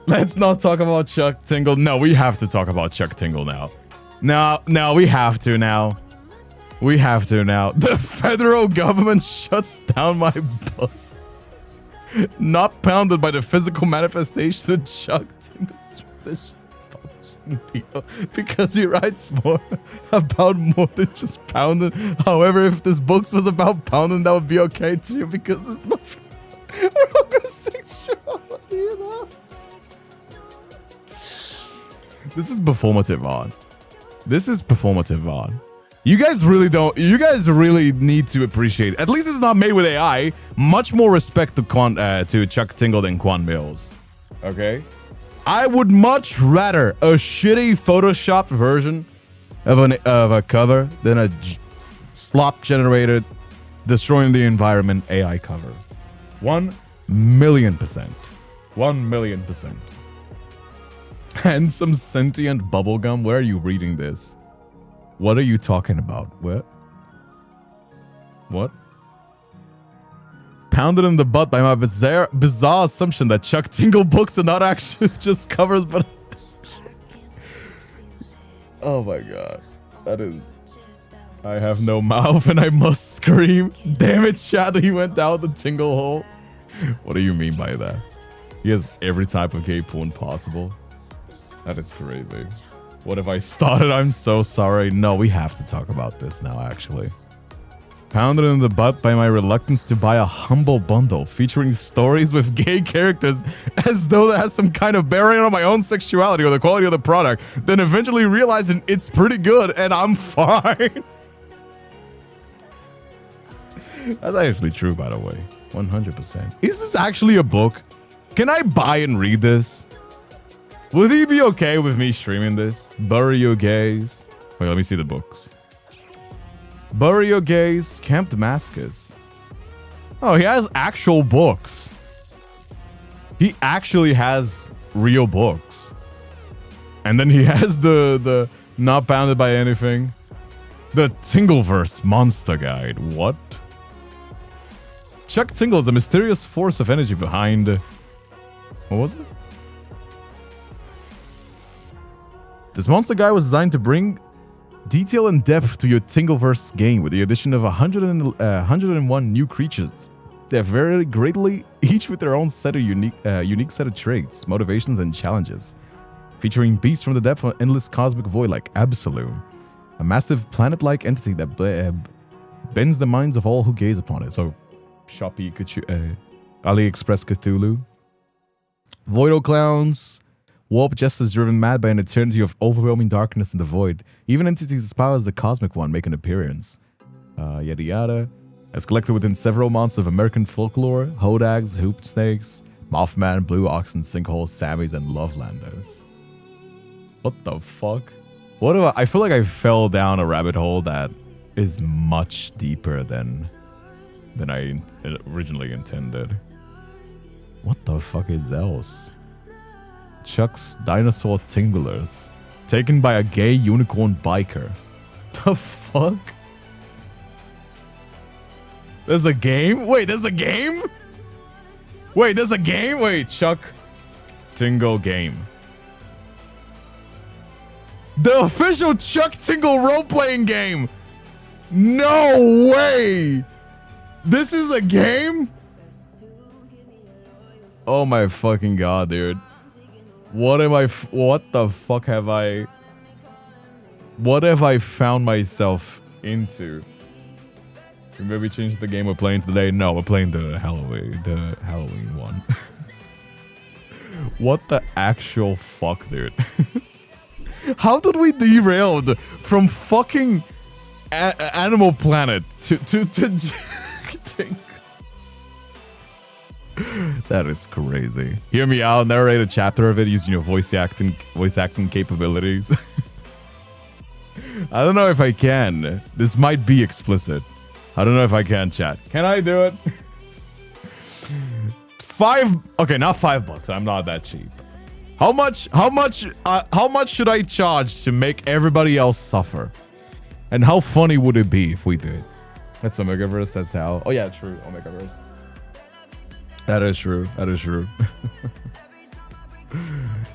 Let's not talk about Chuck Tingle. No, we have to talk about Chuck Tingle now. No, we have to now. We have to now. The federal government shuts down my book. Not pounded by the physical manifestation of Chuck Tingle's publishing deal because he writes about more than just pounding. However, if this book was about pounding, that would be okay too because it's not. We're not gonna sing sexuality, you know. This is performative art. This is performative art. You guys really need to appreciate it. At least it's not made with AI. Much more respect to Chuck Tingle than Quan Mills. Okay? I would much rather a shitty Photoshopped version of a cover than a slop generated destroying the environment AI cover. 1,000,000%. 1,000,000%. And some sentient bubblegum. Where are you reading this? What are you talking about? What? What? Pounded in the butt by my bizarre assumption that Chuck Tingle books are not actually just covers, but... Oh my god. That is... I have no mouth and I must scream. Damn it, Shadow, he went down the tingle hole. What do you mean by that? He has every type of gay porn possible. That is crazy. What have I started? I'm so sorry. No, we have to talk about this now, actually. Pounded in the butt by my reluctance to buy a humble bundle featuring stories with gay characters as though that has some kind of bearing on my own sexuality or the quality of the product, then eventually realizing it's pretty good and I'm fine. That's actually true, by the way. 100%. Is this actually a book? Can I buy and read this? Would he be okay with me streaming this? Bury your gays. Wait, let me see the books. Bury your gays, Camp Damascus. Oh, he has actual books. He actually has real books. And then he has the not bounded by anything. The Tingleverse Monster Guide. What? Chuck Tingle is a mysterious force of energy behind... What was it? This Monster Guide was designed to bring detail and depth to your Tingleverse game with the addition of 101 new creatures. They vary greatly, each with their own set of unique set of traits, motivations, and challenges. Featuring beasts from the depth of an endless cosmic void like Absolute, a massive planet-like entity that bends the minds of all who gaze upon it. So, Shopee, AliExpress Cthulhu. Voido Clowns. Warp Justice driven mad by an eternity of overwhelming darkness in the void. Even entities as powerful as the Cosmic One make an appearance. Yada yada. As collected within several months of American folklore, Hodags, Hoop Snakes, Mothman, Blue Oxen, Sinkholes, Sammies, and Lovelanders. What the fuck? What do I feel like I fell down a rabbit hole that is much deeper than I originally intended. What the fuck is else? Chuck's Dinosaur Tinglers. Taken by a gay unicorn biker. The fuck? There's a game? Wait, there's a game? Wait, there's a game? Wait, Chuck Tingle game. The official Chuck Tingle role-playing game! No way! This is a game? Oh my fucking god, dude. What the fuck have I... What have I found myself into? We maybe change the game we're playing today. No, we're playing the Halloween one. What the actual fuck, dude? How did we derailed from fucking Animal Planet to That is crazy. Hear me out. Narrate a chapter of it using your voice acting capabilities. I don't know if I can. This might be explicit. I don't know if I can, chat. Can I do it? Okay, not $5. I'm not that cheap. How much should I charge to make everybody else suffer? And how funny would it be if we did? That's Omegaverse. That's how. Oh yeah, true. Omegaverse. That is true. That is true.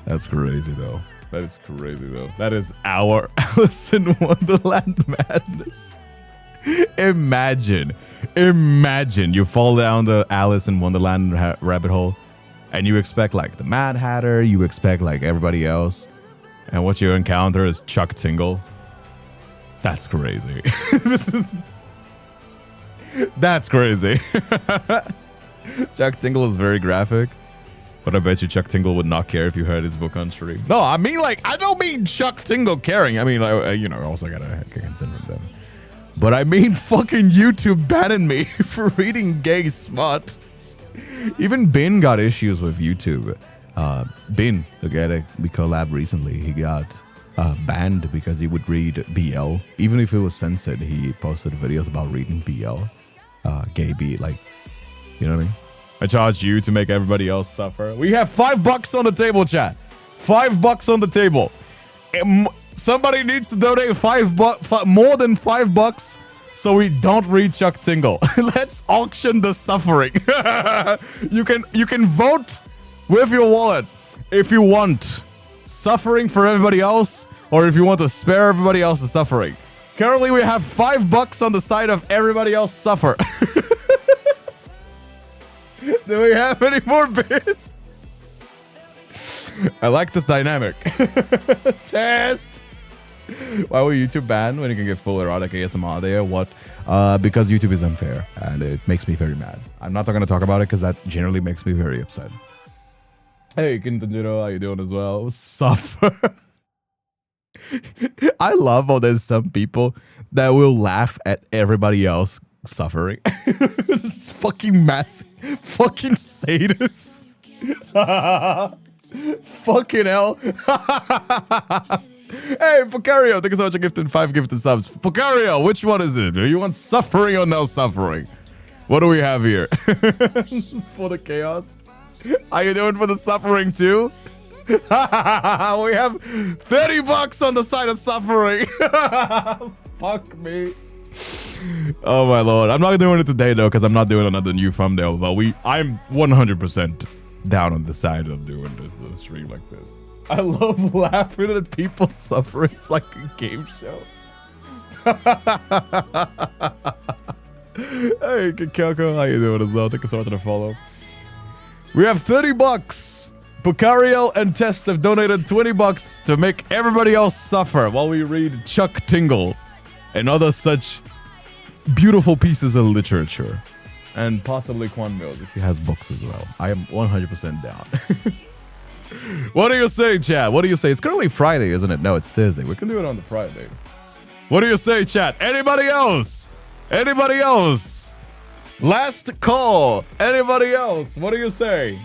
That's crazy though. That is crazy though. That is our Alice in Wonderland madness. Imagine you fall down the Alice in Wonderland rabbit hole and you expect like the Mad Hatter, you expect like everybody else, and what you encounter is Chuck Tingle. That's crazy. That's crazy. Chuck Tingle is very graphic, but I bet you Chuck Tingle would not care if you heard his book on stream. No, I mean like, I don't mean Chuck Tingle caring. I mean, you know, also gotta consent from them. But I mean fucking YouTube banning me for reading gay smut. Even Bin got issues with YouTube. Bin, the guy that we collabed recently, he got banned because he would read BL. Even if it was censored, he posted videos about reading BL. Gay B, like, you know what I mean? I charge you to make everybody else suffer. We have $5 on the table, chat. $5 on the table. Somebody needs to donate more than $5 so we don't read Chuck Tingle. Let's auction the suffering. You can vote with your wallet if you want suffering for everybody else or if you want to spare everybody else the suffering. Currently, we have $5 on the side of everybody else suffer. Do we have any more bids? I like this dynamic. Test. Why will YouTube ban when you can get full erotic ASMR there? What? Because YouTube is unfair and it makes me very mad. I'm not going to talk about it because that generally makes me very upset. Hey, Kintanjiro, how you doing as well? Suffer. I love how there's some people that will laugh at everybody else suffering. This fucking massive, fucking sadists. Fucking hell. Hey, Pocario, thank you so much for gifting 5 gifted subs. Pocario, which one is it? Do you want suffering or no suffering? What do we have here? For the chaos? Are you doing for the suffering too? We have $30 on the side of suffering. Fuck me. Oh my lord. I'm not doing it today though, because I'm not doing another new thumbnail, but I'm 100% down on the side of doing this little stream like this. I love laughing at people suffering. It's like a game show. Hey, Kyoko, how you doing as well? Thank you so much for the follow. We have $30. Pocario and Test have donated $20 to make everybody else suffer while we read Chuck Tingle and other such beautiful pieces of literature. And possibly Quan Mills if he has books as well. I am 100% down. What do you say, chat? What do you say? It's currently Friday, isn't it? No, it's Thursday. We can do it on the Friday. What do you say, chat? Anybody else? Anybody else? Last call. Anybody else? What do you say?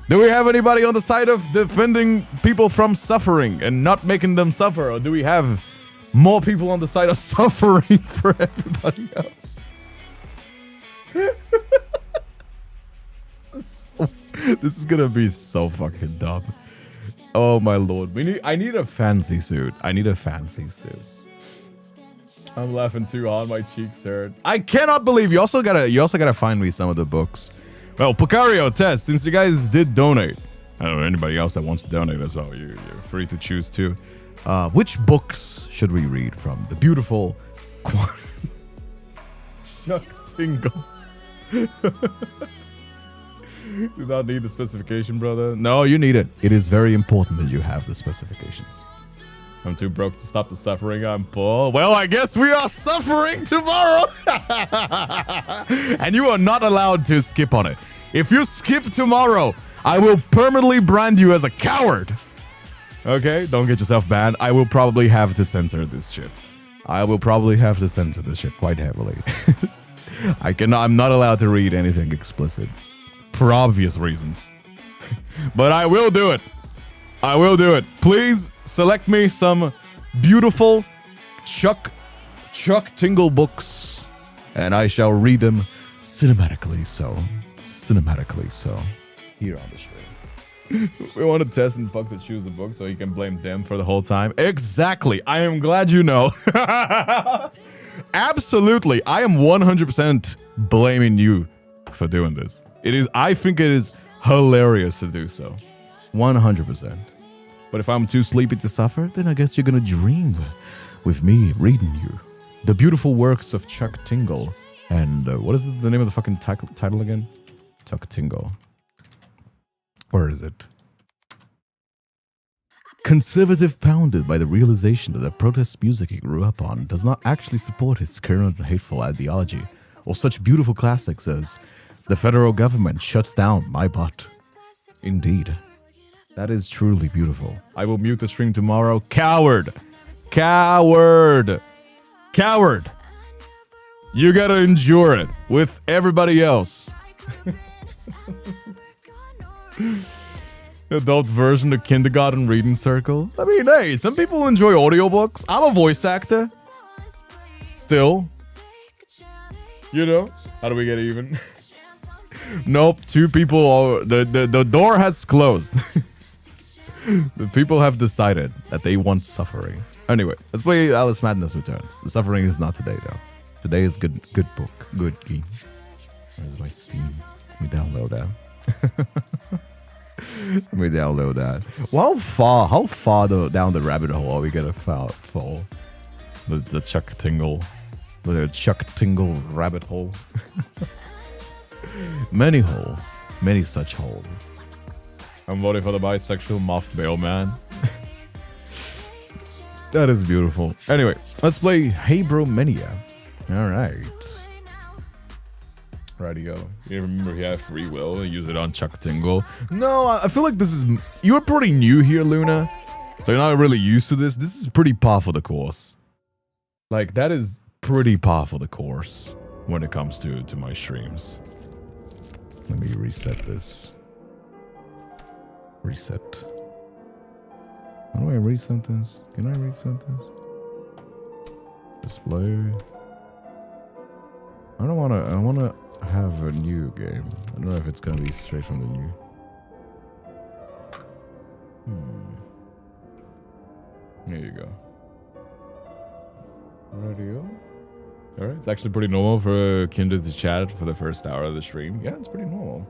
Do we have anybody on the side of defending people from suffering and not making them suffer? Or do we have more people on the side of suffering for everybody else? This is gonna be so fucking dumb. Oh my lord. I need a fancy suit. I need a fancy suit. I'm laughing too hard, my cheeks hurt. I cannot believe you also gotta find me some of the books. Well, Pocario, Tess, since you guys did donate, I don't know anybody else that wants to donate as well. You're free to choose too. Which books should we read from the beautiful Chuck Tingle? Do not need the specification, brother. No, you need it. It is very important that you have the specifications. I'm too broke to stop the suffering. I'm poor. Well, I guess we are suffering tomorrow. And you are not allowed to skip on it. If you skip tomorrow, I will permanently brand you as a coward. Okay? Don't get yourself banned. I will probably have to censor this shit. I will probably have to censor this shit quite heavily. I'm not allowed to read anything explicit. For obvious reasons. But I will do it. I will do it. Please select me some beautiful Chuck Tingle books, and I shall read them cinematically so. Cinematically so. Here on the stream. We want to test and Puck to choose the book so you can blame them for the whole time. Exactly. I am glad you know. Absolutely. I am 100% blaming you for doing this. I think it is hilarious to do so. 100%. But if I'm too sleepy to suffer, then I guess you're gonna dream with me reading you the beautiful works of Chuck Tingle. And what is the name of the fucking title again? Chuck Tingle. Where is it? Conservative pounded by the realization that the protest music he grew up on does not actually support his current hateful ideology, or such beautiful classics as "The federal government shuts down my butt." Indeed. That is truly beautiful. I will mute the stream tomorrow. Coward! Coward! Coward! You gotta endure it with everybody else. Adult version of kindergarten reading circle. I mean, hey, some people enjoy audiobooks. I'm a voice actor. Still. You know? How do we get even? Nope, 2 people are... The door has closed. The people have decided that they want suffering. Anyway, let's play Alice Madness Returns. The suffering is not today, though. Today is good book. Good game. Where's my Steam? Let me download that. Let me download that. Well, how far down the rabbit hole are we gonna fall? The Chuck Tingle rabbit hole. Many holes. Many such holes. I'm voting for the bisexual moth mailman. That is beautiful. Anyway, let's play HABROMANIA. Alright. Radio. You remember he had free will and use it on Chuck Tingle? No, I feel like this is... You're pretty new here, Luna. So you're not really used to this. This is pretty par for the course. Like, that is pretty par for the course when it comes to my streams. Let me reset this. Reset. How do I reset this? Can I reset this? Display. I wanna have a new game. I don't know if it's gonna be straight from the new. There you go. Radio. Alright, it's actually pretty normal for Kindred to chat for the first hour of the stream. Yeah, it's pretty normal.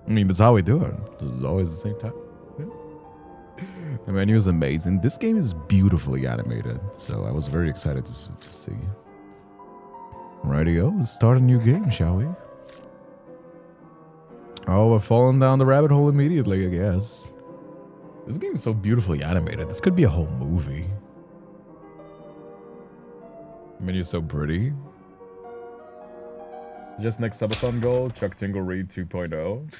I mean, that's how we do it. This is always the same time. Yeah. The menu is amazing. This game is beautifully animated, so I was very excited to see. Rightio, let's start a new game, shall we? Oh, we're falling down the rabbit hole immediately, I guess. This game is so beautifully animated. This could be a whole movie. The menu is so pretty. Just next subathon goal, Chuck Tingle Read 2.0.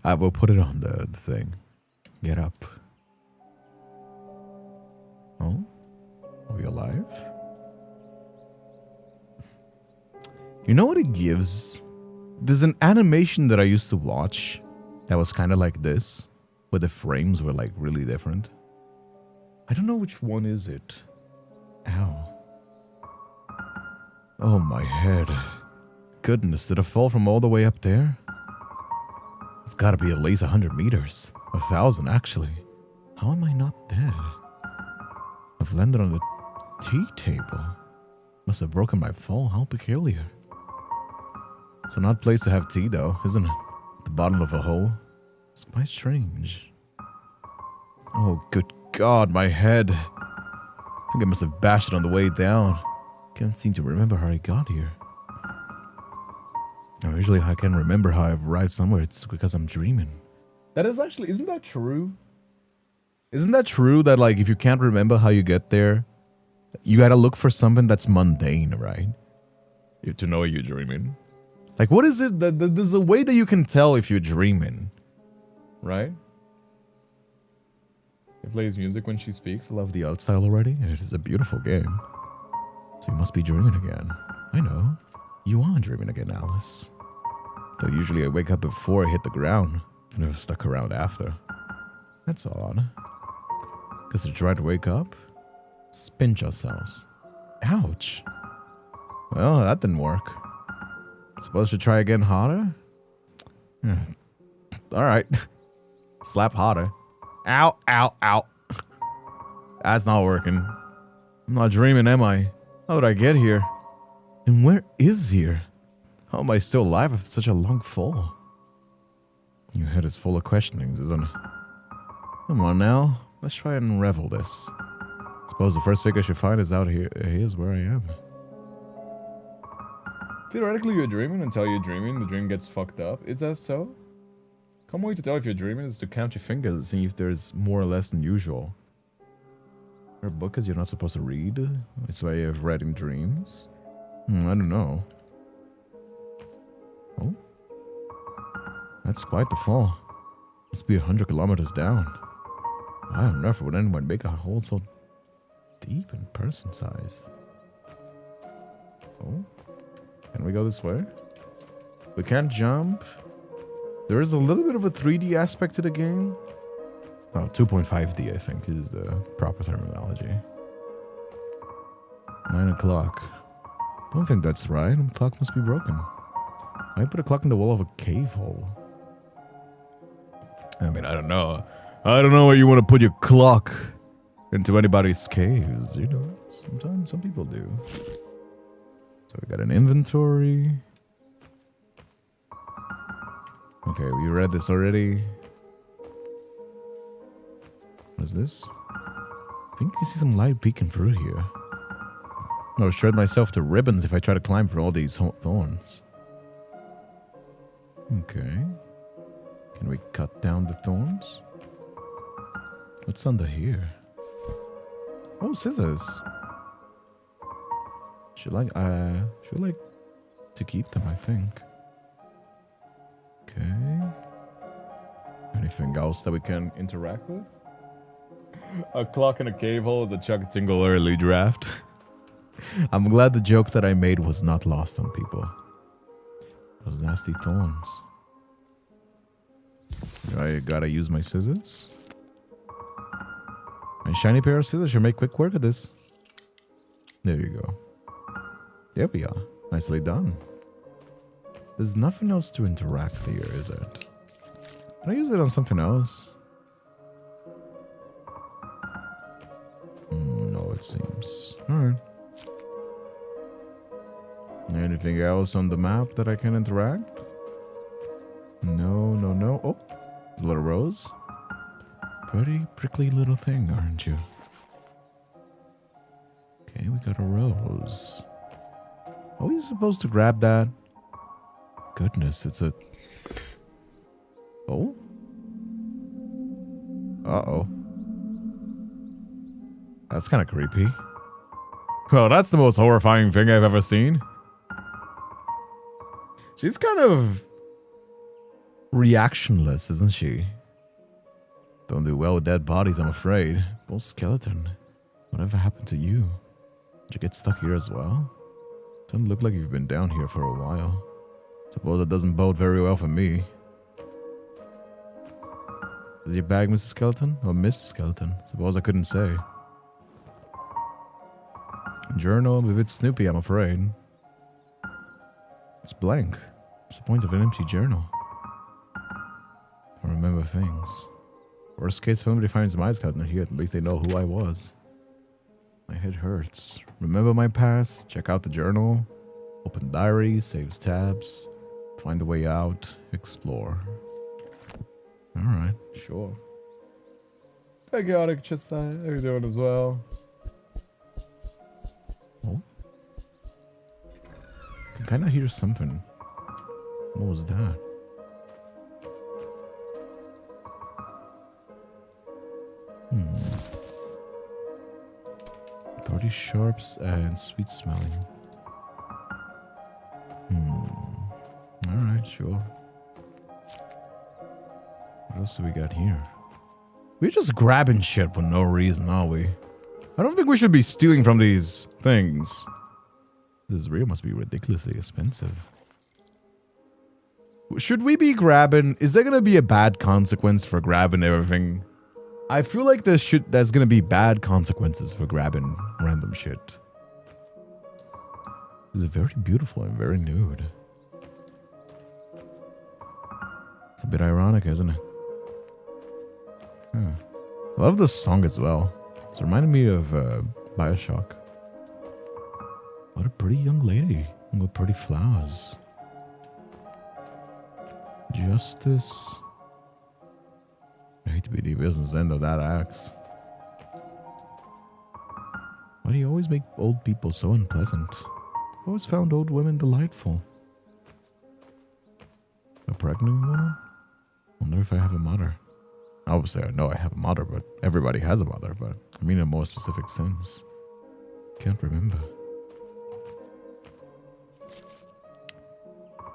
I will put it on the thing. Get up. Oh? Are we alive? You know what it gives? There's an animation that I used to watch that was kind of like this, where the frames were like really different. I don't know which one is it. Ow. Oh, my head. Goodness, did I fall from all the way up there? It's gotta be at least 100 meters. 1,000, actually. How am I not dead? I've landed on the tea table. Must have broken my fall. How peculiar. It's an odd place to have tea, though, isn't it? At the bottom of a hole. It's quite strange. Oh, good God, my head. I think I must have bashed it on the way down. Can't seem to remember how I got here. Now, usually I can remember how I've arrived somewhere. It's because I'm dreaming. That is actually... Isn't that true? Isn't that true that, like, if you can't remember how you get there, you gotta look for something that's mundane, right? You have to know you're dreaming. Like, what is it? There's a way that you can tell if you're dreaming, right? It plays music when she speaks. I love the art style already. It is a beautiful game. So you must be dreaming again. I know. You are dreaming again, Alice. Though usually I wake up before I hit the ground. I've never stuck around after. That's odd. Because to try to wake up, pinch ourselves. Ouch. Well, that didn't work. Suppose to try again harder? Alright. Slap harder. Ow, ow, ow. That's not working. I'm not dreaming, am I? How did I get here? And where is here? How am I still alive after such a long fall? Your head is full of questionings, isn't it? Come on now. Let's try and unravel this. Suppose the first figure I should find is out here. Here's where I am. Theoretically, you're dreaming until you're dreaming. The dream gets fucked up. Is that so? Common way to tell if you're dreaming is to count your fingers and see if there's more or less than usual. There are books you're not supposed to read. It's a way of reading dreams. I don't know. Oh? That's quite the fall. Must be 100 kilometers down. I don't know if would anyone make a hole so deep and person-sized. Oh? Can we go this way? We can't jump. There is a little bit of a 3D aspect to the game. Oh, 2.5D, I think, is the proper terminology. 9 o'clock. Don't think that's right. The clock must be broken. I put a clock in the wall of a cave hole. I mean, I don't know. I don't know where you want to put your clock into anybody's caves, you know. Sometimes some people do. So we got an inventory. Okay, we read this already. What is this? I think I see some light peeking through here. I'll shred myself to ribbons if I try to climb through all these thorns. Okay. Can we cut down the thorns? What's under here? Oh, scissors. Should like to keep them, I think. Okay. Anything else that we can interact with? A clock in a cave hole is a Chuck Tingle early draft. I'm glad the joke that I made was not lost on people. Those nasty thorns. I gotta use my scissors. My shiny pair of scissors should make quick work of this. There you go. There we are. Nicely done. There's nothing else to interact here, is it? Can I use it on something else? No, it seems. Alright. Anything else on the map that I can interact? No, no, no. Oh, there's a little rose. Pretty prickly little thing, aren't you? Okay, we got a rose. Are we supposed to grab that? Goodness, it's a... Oh? Uh-oh. That's kind of creepy. Well, that's the most horrifying thing I've ever seen. She's kind of reactionless, isn't she? Don't do well with dead bodies, I'm afraid. Poor skeleton. Whatever happened to you? Did you get stuck here as well? Doesn't look like you've been down here for a while. Suppose that doesn't bode very well for me. Is your bag, Mrs. Skeleton? Or Miss Skeleton? Suppose I couldn't say. Journal, a bit snoopy, I'm afraid. It's blank. What's the point of an empty journal? I remember things. Worst case, if somebody finds my skeleton here, at least they know who I was. My head hurts. Remember my past, check out the journal, open diary, saves tabs, find a way out, explore. Alright, sure. Chaotic, just how you doing as well? Oh. I can kinda hear something. What was that? Hmm. 30 sharps and sweet smelling. Alright, sure. What else do we got here? We're just grabbing shit for no reason, are we? I don't think we should be stealing from these things. This reel must be ridiculously expensive. Should we be grabbing... Is there gonna be a bad consequence for grabbing everything? I feel like there's gonna be bad consequences for grabbing random shit. This is very beautiful and very nude. It's a bit ironic, isn't it? Huh. I love this song as well. It's reminding me of Bioshock. What a pretty young lady with pretty flowers. Justice. I hate to be the business end of that axe. Why do you always make old people so unpleasant? I always found old women delightful. A pregnant woman? Wonder if I have a mother. Obviously, I know I have a mother, but everybody has a mother, but I mean in a more specific sense. Can't remember.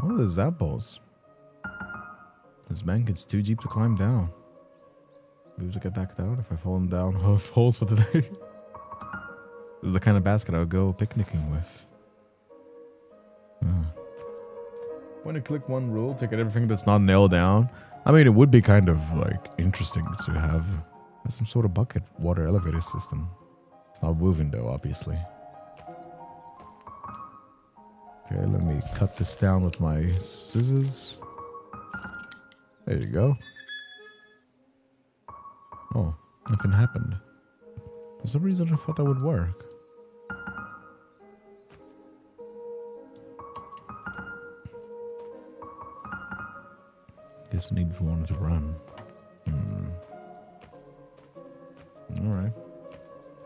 Oh, there's that balls. This bank is too deep to climb down. Maybe to get back out if I've fallen down holes for today. This is the kind of basket I would go picnicking with. When you click one rule, take out everything that's not nailed down. I mean, it would be kind of like interesting to have some sort of bucket water elevator system. It's not moving though, obviously. Okay, let me cut this down with my scissors. There you go. Oh, nothing happened. For some reason I thought that would work. Guess I need one to run. Alright.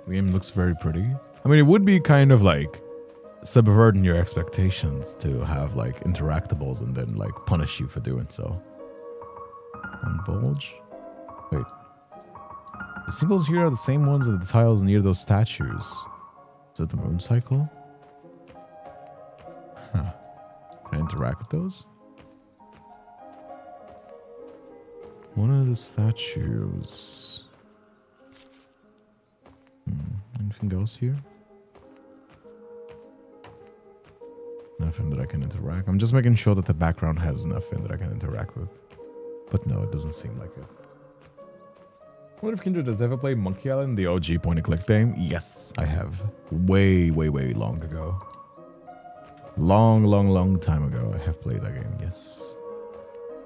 The game looks very pretty. I mean, it would be kind of like subverting your expectations to have like interactables and then like punish you for doing so. And bulge. Wait. The symbols here are the same ones as the tiles near those statues. Is that the moon cycle? Huh. Can I interact with those? One of the statues. Anything else here? Nothing that I can interact. I'm just making sure that the background has nothing that I can interact with. But no, it doesn't seem like it. What if Kindred has ever played Monkey Island, the OG point-and-click game? Yes, I have. Way, way, way long ago. Long time ago, I have played that game, yes.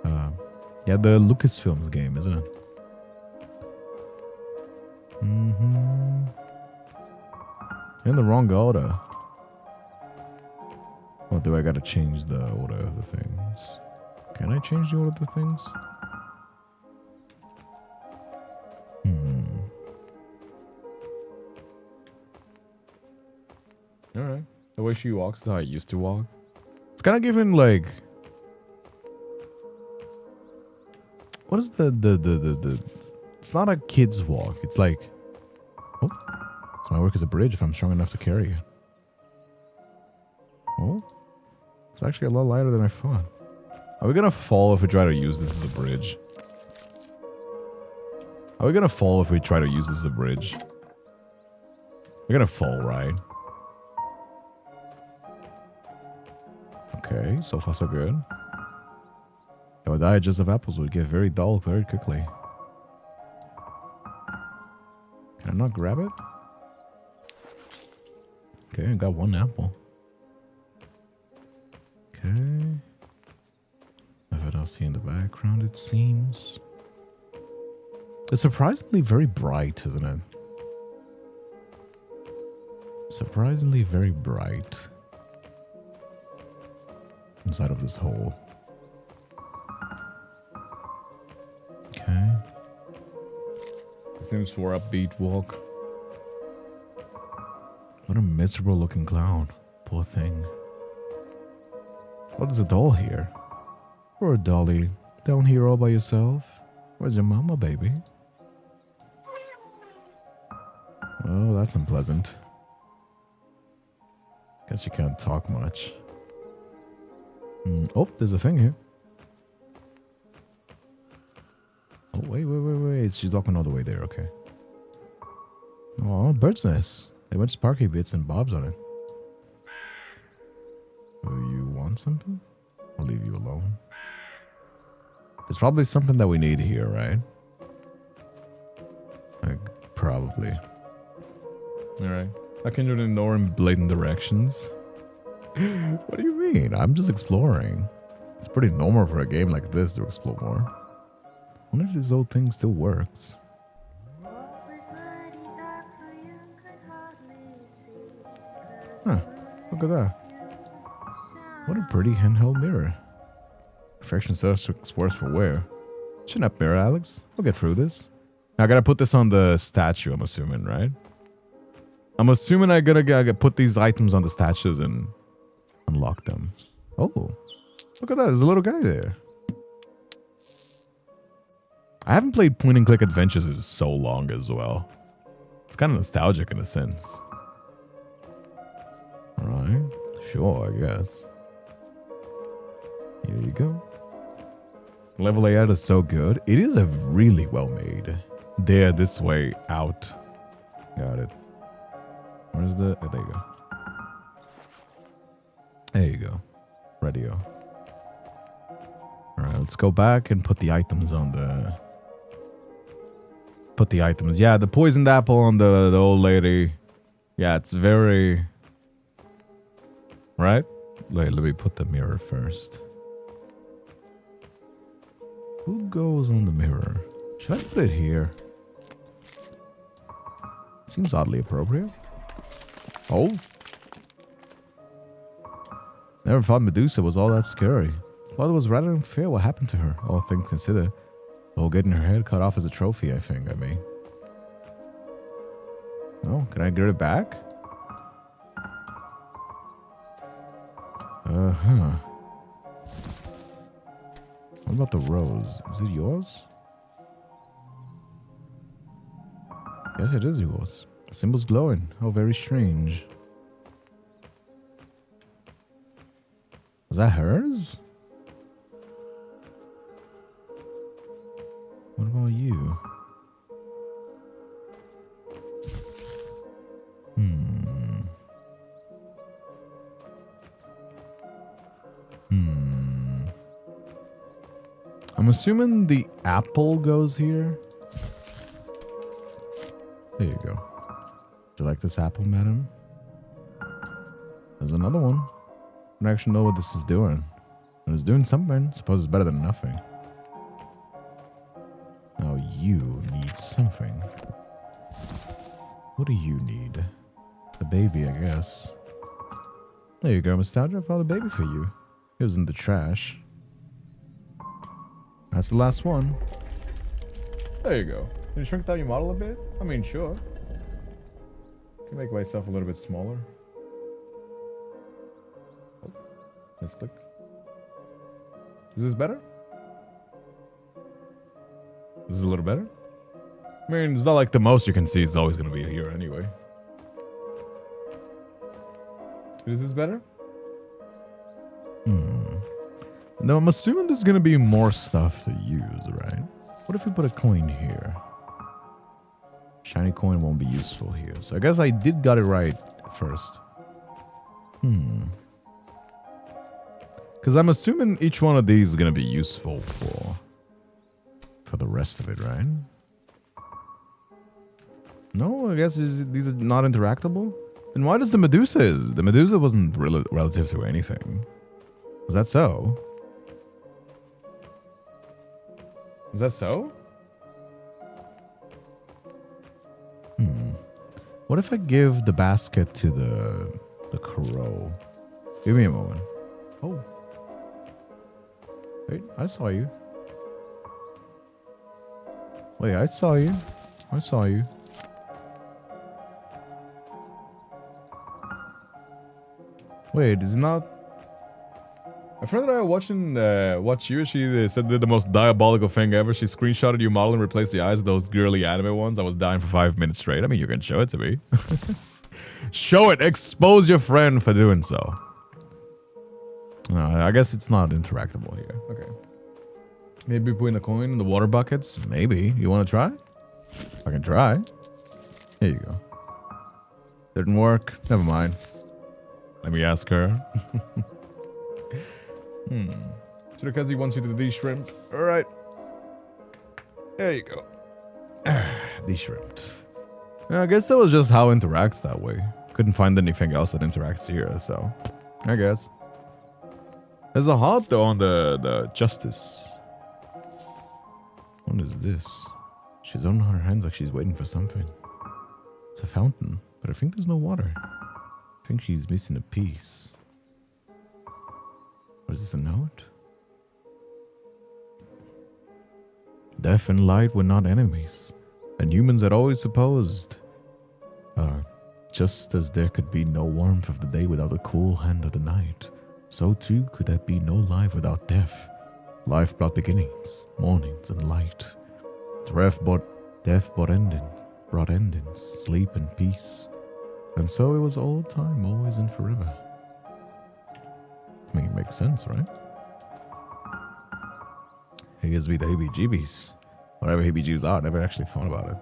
Yeah, the Lucasfilms game, isn't it? In the wrong order. Or do I gotta change the order of the things? Can I change the order of the things? Alright. The way she walks is how I used to walk. It's kind of giving like... What is the... It's not a kid's walk. It's like... Oh. It's my work as a bridge if I'm strong enough to carry it. Oh. It's actually a lot lighter than I thought. Are we gonna fall if we try to use this as a bridge? Are we gonna fall if we try to use this as a bridge? We're gonna fall, right? Okay, so far so good. The digest of apples would get very dull very quickly. Can I not grab it? Okay, I got one apple. Okay. Nothing else here in the background, it seems. It's surprisingly very bright, isn't it? Surprisingly very bright. Inside of this hole. Okay. Seems for upbeat walk. What a miserable looking clown. Poor thing. Oh, there's a doll here. Poor dolly. Down here all by yourself. Where's your mama, baby? Oh, that's unpleasant. Guess you can't talk much. Oh, there's a thing here. Oh, wait. She's walking all the way there, okay. Oh, bird's nest. They went sparky bits and bobs on it. Do you want something? I'll leave you alone. There's probably something that we need here, right? Like, probably. Alright. I can just ignore in blatant directions. What do you mean? I'm just exploring. It's pretty normal for a game like this to explore more. I wonder if this old thing still works. Huh. Look at that. What a pretty handheld mirror. Perfection serves worse for wear. Shut up, mirror, Alex. We'll get through this. Now I gotta put this on the statue, I'm assuming, right? I'm assuming I gotta put these items on the statues and unlock them. Oh, look at that. There's a little guy there. I haven't played point and click adventures in so long as well. It's kind of nostalgic in a sense. Alright. Sure, I guess. Here you go. Level layout is so good. It is a really well made. There, this way, out. Got it. Where's the... Oh, there you go. There you go. Radio. Alright, let's go back and put the items on the... Put the items. Yeah, the poisoned apple on the old lady. Yeah, it's very... Right? Wait, let me put the mirror first. Who goes on the mirror? Should I put it here? seems oddly appropriate. Oh. Never thought Medusa was all that scary. Thought it was rather unfair what happened to her, all things considered. Oh, getting her head cut off as a trophy, I think, I mean. Oh, can I get it back? Uh-huh. What about the rose? Is it yours? Yes, it is yours. The symbol's glowing. How very strange. Was that hers? What about you? I'm assuming the apple goes here. There you go. Do you like this apple, madam? There's another one. I don't actually know what this is doing. But it's doing something. I suppose it's better than nothing. Now you need something. What do you need? A baby, I guess. There you go, Nostalgia. I found a baby for you. It was in the trash. That's the last one. There you go. Can you shrink down your model a bit? I mean, sure. Can make myself a little bit smaller. Oh, let's click. Is this better? This is a little better? I mean, it's not like the most you can see is always going to be here anyway. Is this better? Now, I'm assuming there's going to be more stuff to use, right? What if we put a coin here? Shiny coin won't be useful here. So I guess I did got it right first. Because I'm assuming each one of these is going to be useful for the rest of it, right? No, I guess these are not interactable. Then why does the Medusa is? The Medusa wasn't relative to anything. Was that so? Is that so? What if I give the basket to the crow? Give me a moment. Oh. Wait, I saw you. Wait, I saw you. I saw you. Wait, is it not... A friend that I watched you, she said did the most diabolical thing ever. She screenshotted your model and replaced the eyes with those girly anime ones. I was dying for 5 minutes straight. I mean, you can show it to me. Show it! Expose your friend for doing so. I guess it's not interactable here. Okay. Maybe putting a coin in the water buckets? Maybe. You want to try? I can try. Here you go. Didn't work. Never mind. Let me ask her. Shirakazi wants you to de-shrimp. Alright. There you go. De-shrimped. Yeah, I guess that was just how it interacts that way. Couldn't find anything else that interacts here, so... I guess. There's a heart, though, on the justice. What is this? She's on her hands like she's waiting for something. It's a fountain, but I think there's no water. I think she's missing a piece. What is this, a note? Death and light were not enemies, and humans had always supposed. Just as there could be no warmth of the day without the cool hand of the night, so too could there be no life without death. Life brought beginnings, mornings, and light. Death brought endings, sleep and peace. And so it was all time, always and forever. I mean, it makes sense, right? It gives me the heebie-jeebies. Whatever heebie-jeebies are, I never actually thought about it.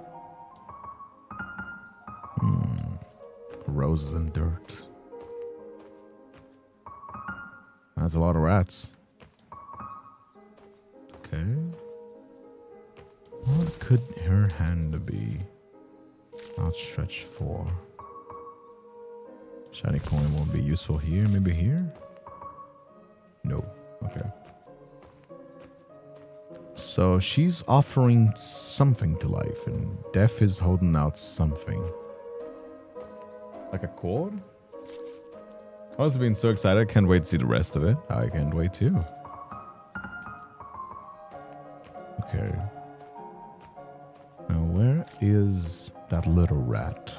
Roses and dirt. That's a lot of rats. Okay. What could her hand be outstretched for? Shiny coin won't be useful here. Maybe here? No. Okay. So she's offering something to life, and death is holding out something. Like a chord? I was being so excited. I can't wait to see the rest of it. I can't wait too. Okay. Now where is that little rat?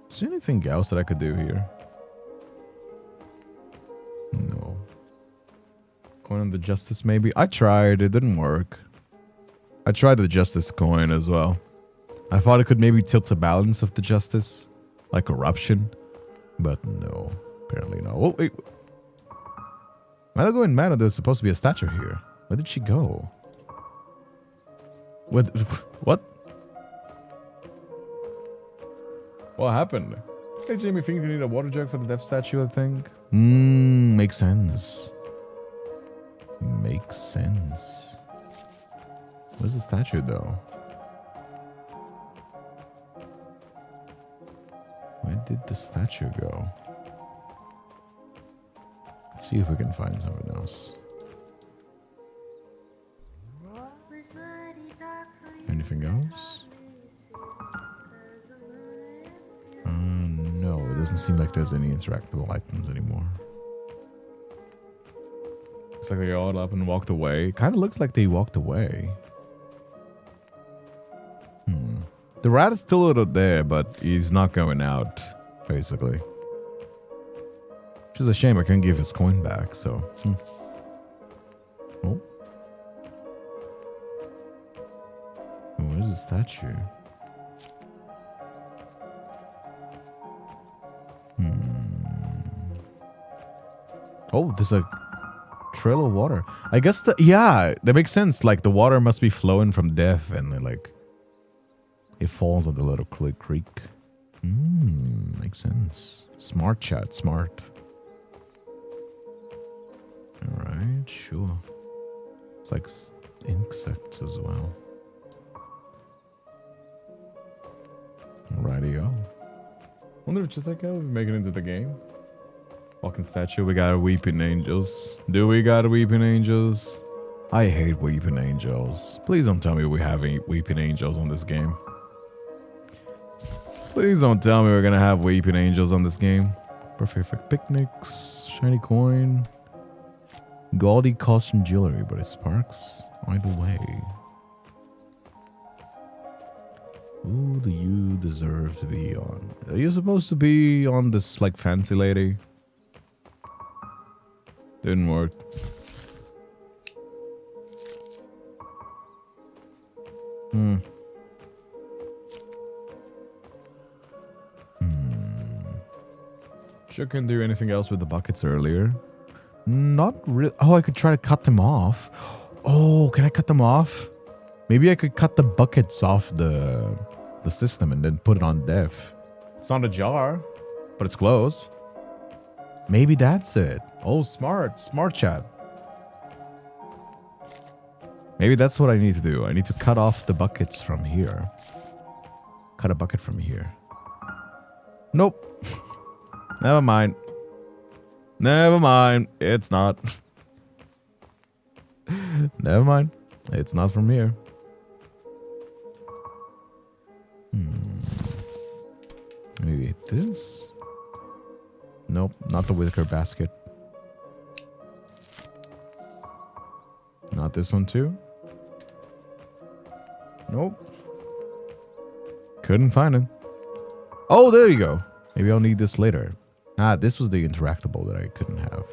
Is there anything else that I could do here? No. Coin on the justice maybe? I tried. It didn't work. I tried the justice coin as well. I thought it could maybe tilt the balance of the justice. Like corruption. But no. Apparently no. Oh, wait. Am I going mad? There's supposed to be a statue here. Where did she go? What? What? What happened? Hey, Jamie, think you need a water jug for the death statue, I think? Makes sense. Makes sense. Where's the statue, though? Where did the statue go? Let's see if we can find something else. Anything else? No, it doesn't seem like there's any interactable items anymore. Looks like they got up and walked away. Kind of looks like they walked away. The rat is still a little there, but he's not going out, basically. Which is a shame. I can't give his coin back, so... Oh. Where's the statue? Oh, there's a trail of water. I guess yeah, that makes sense. Like the water must be flowing from death and it falls on the little creek. Makes sense. Smart chat, smart. Alright, sure. It's like insects as well. Alrighty-o. Wonder if just like how we make it into the game. Walking statue, we got weeping angels. Do we got weeping angels? I hate weeping angels. Please don't tell me we have any weeping angels on this game. Please don't tell me we're gonna have weeping angels on this game. Perfect picnics, shiny coin, gaudy costume jewelry, but it sparks either way. Who do you deserve to be on? Are you supposed to be on this like fancy lady? Didn't work. Sure couldn't do anything else with the buckets earlier. Not really. Oh, I could try to cut them off. Oh, can I cut them off? Maybe I could cut the buckets off the system and then put it on dev. It's not a jar, but it's close. Maybe that's it. Oh, smart chat. Maybe that's what I need to do. I need to cut off the buckets from here. Cut a bucket from here. Nope. Never mind. Never mind. It's not. Never mind. It's not from here. Maybe this? Nope, not the wicker basket. Not this one too? Nope. Couldn't find it. Oh, there you go. Maybe I'll need this later. Ah, this was the interactable that I couldn't have.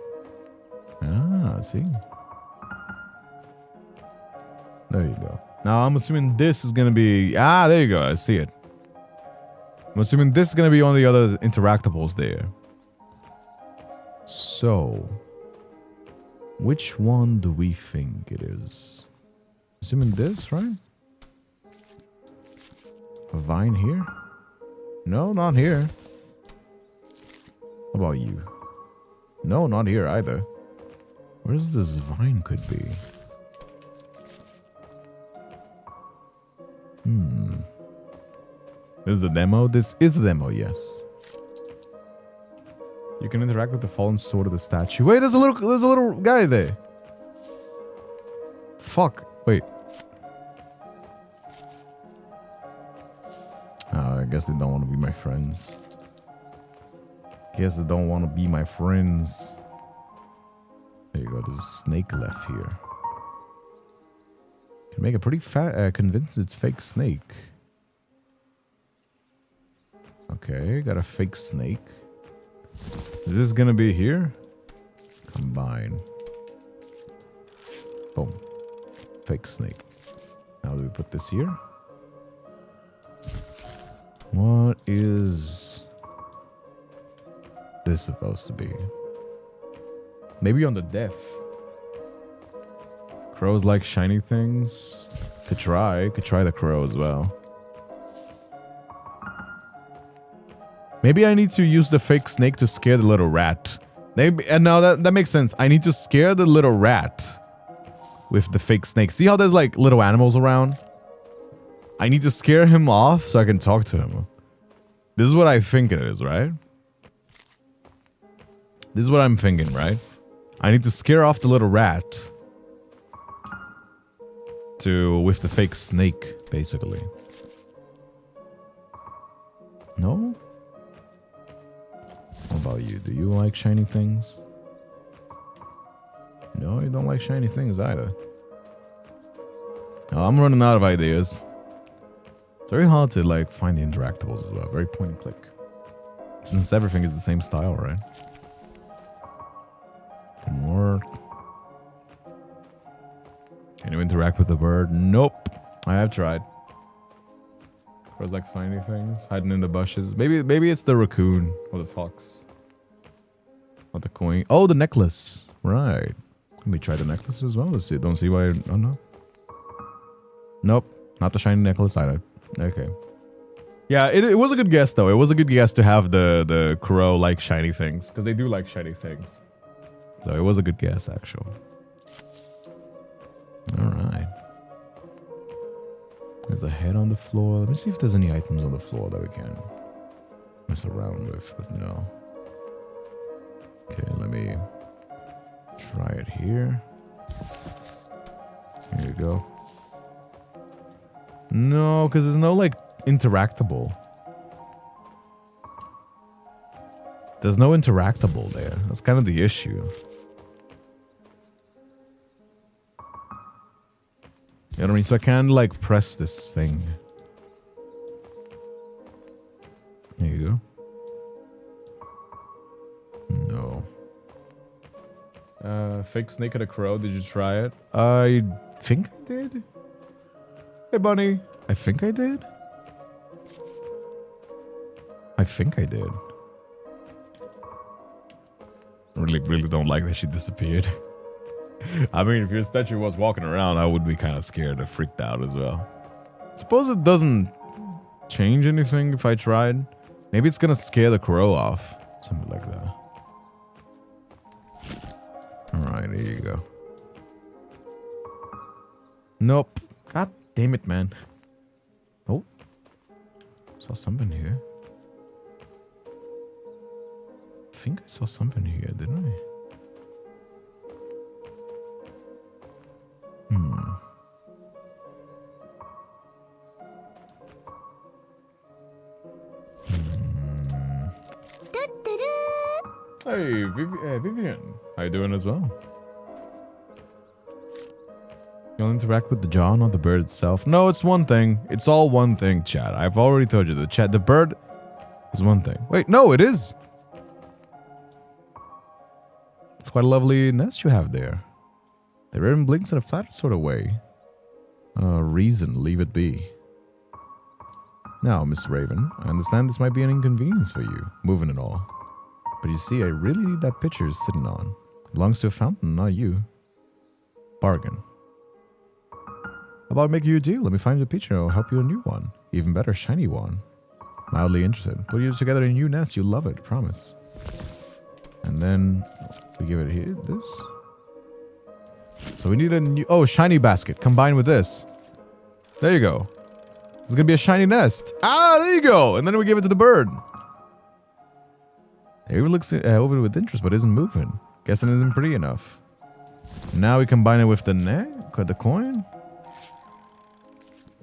Ah, see? There you go. Now, I'm assuming this is going to be... Ah, there you go. I see it. I'm assuming this is going to be one of the other interactables there. So... which one do we think it is? Assuming this, right? A vine here? No, not here. How about you? No, not here either. Where's this vine could be? This is the demo? This is the demo, yes. You can interact with the fallen sword of the statue. Wait, there's a little guy there. Fuck. Wait. Oh, guess they don't want to be my friends. Guess they don't want to be my friends. There you go. There's a snake left here. Can make a pretty convinced it's fake snake. Okay, got a fake snake. Is this gonna be here? Combine. Boom. Fake snake. Now do we put this here? What is this supposed to be? Maybe on the deaf. Crows like shiny things. Could try the crow as well. Maybe I need to use the fake snake to scare the little rat. Maybe, and now that makes sense. I need to scare the little rat with the fake snake. See how there's like little animals around? I need to scare him off so I can talk to him. This is what I think it is, right? This is what I'm thinking, right? I need to scare off the little rat with the fake snake, basically. No? What about you? Do you like shiny things? No, you don't like shiny things either. Oh, I'm running out of ideas. It's very hard to like find the interactables as well. Very point and click. Since everything is the same style, right? Didn't work. Can you interact with the bird? Nope. I have tried. Crows like finding things, hiding in the bushes. Maybe it's the raccoon or the fox. Not the coin. Oh, the necklace. Right. Let me try the necklace as well. Let's see. Don't see why. Oh no. Nope. Not the shiny necklace either. Okay. Yeah, it was a good guess though. It was a good guess to have the crow like shiny things, because they do like shiny things. So it was a good guess actually. All right. There's a head on the floor. Let me see if there's any items on the floor that we can mess around with, but no. Okay, let me try it here. Here you go. No, because there's no like interactable. There's no interactable there. That's kind of the issue. You know what I mean? So I can't like press this thing. There you go. No. Fake snake and a crow. Did you try it? I think I did. Hey, bunny. I think I did. I think I did. Really don't like that she disappeared. I mean, if your statue was walking around, I would be kind of scared or freaked out as well. Suppose it doesn't change anything if I tried. Maybe it's gonna scare the crow off. Something like that. Alright, here you go. Nope. God damn it, man. Oh. Saw something here. I think I saw something here, didn't I? Hey, Vivian. How you doing as well? You'll interact with the jaw, not the bird itself. No, it's one thing. It's all one thing, chat. I've already told you the chat. The bird is one thing. Wait, no, it is. It's quite a lovely nest you have there. The ribbon blinks in a flat sort of way. Reason, leave it be. Now, Miss Raven, I understand this might be an inconvenience for you, moving and all. But you see, I really need that picture you're sitting on. It belongs to a fountain, not you. Bargain. How about making you a deal? Let me find you a picture and I'll help you a new one. Even better, shiny one. Mildly interested. Put you together in a new nest, you'll love it, promise. And then we give it here, this. So we need a new, oh, shiny basket combined with this. There you go. It's gonna be a shiny nest. Ah, there you go. And then we give it to the bird. He looks over with interest, but isn't moving. Guessing it isn't pretty enough. Now we combine it with the neck, the coin.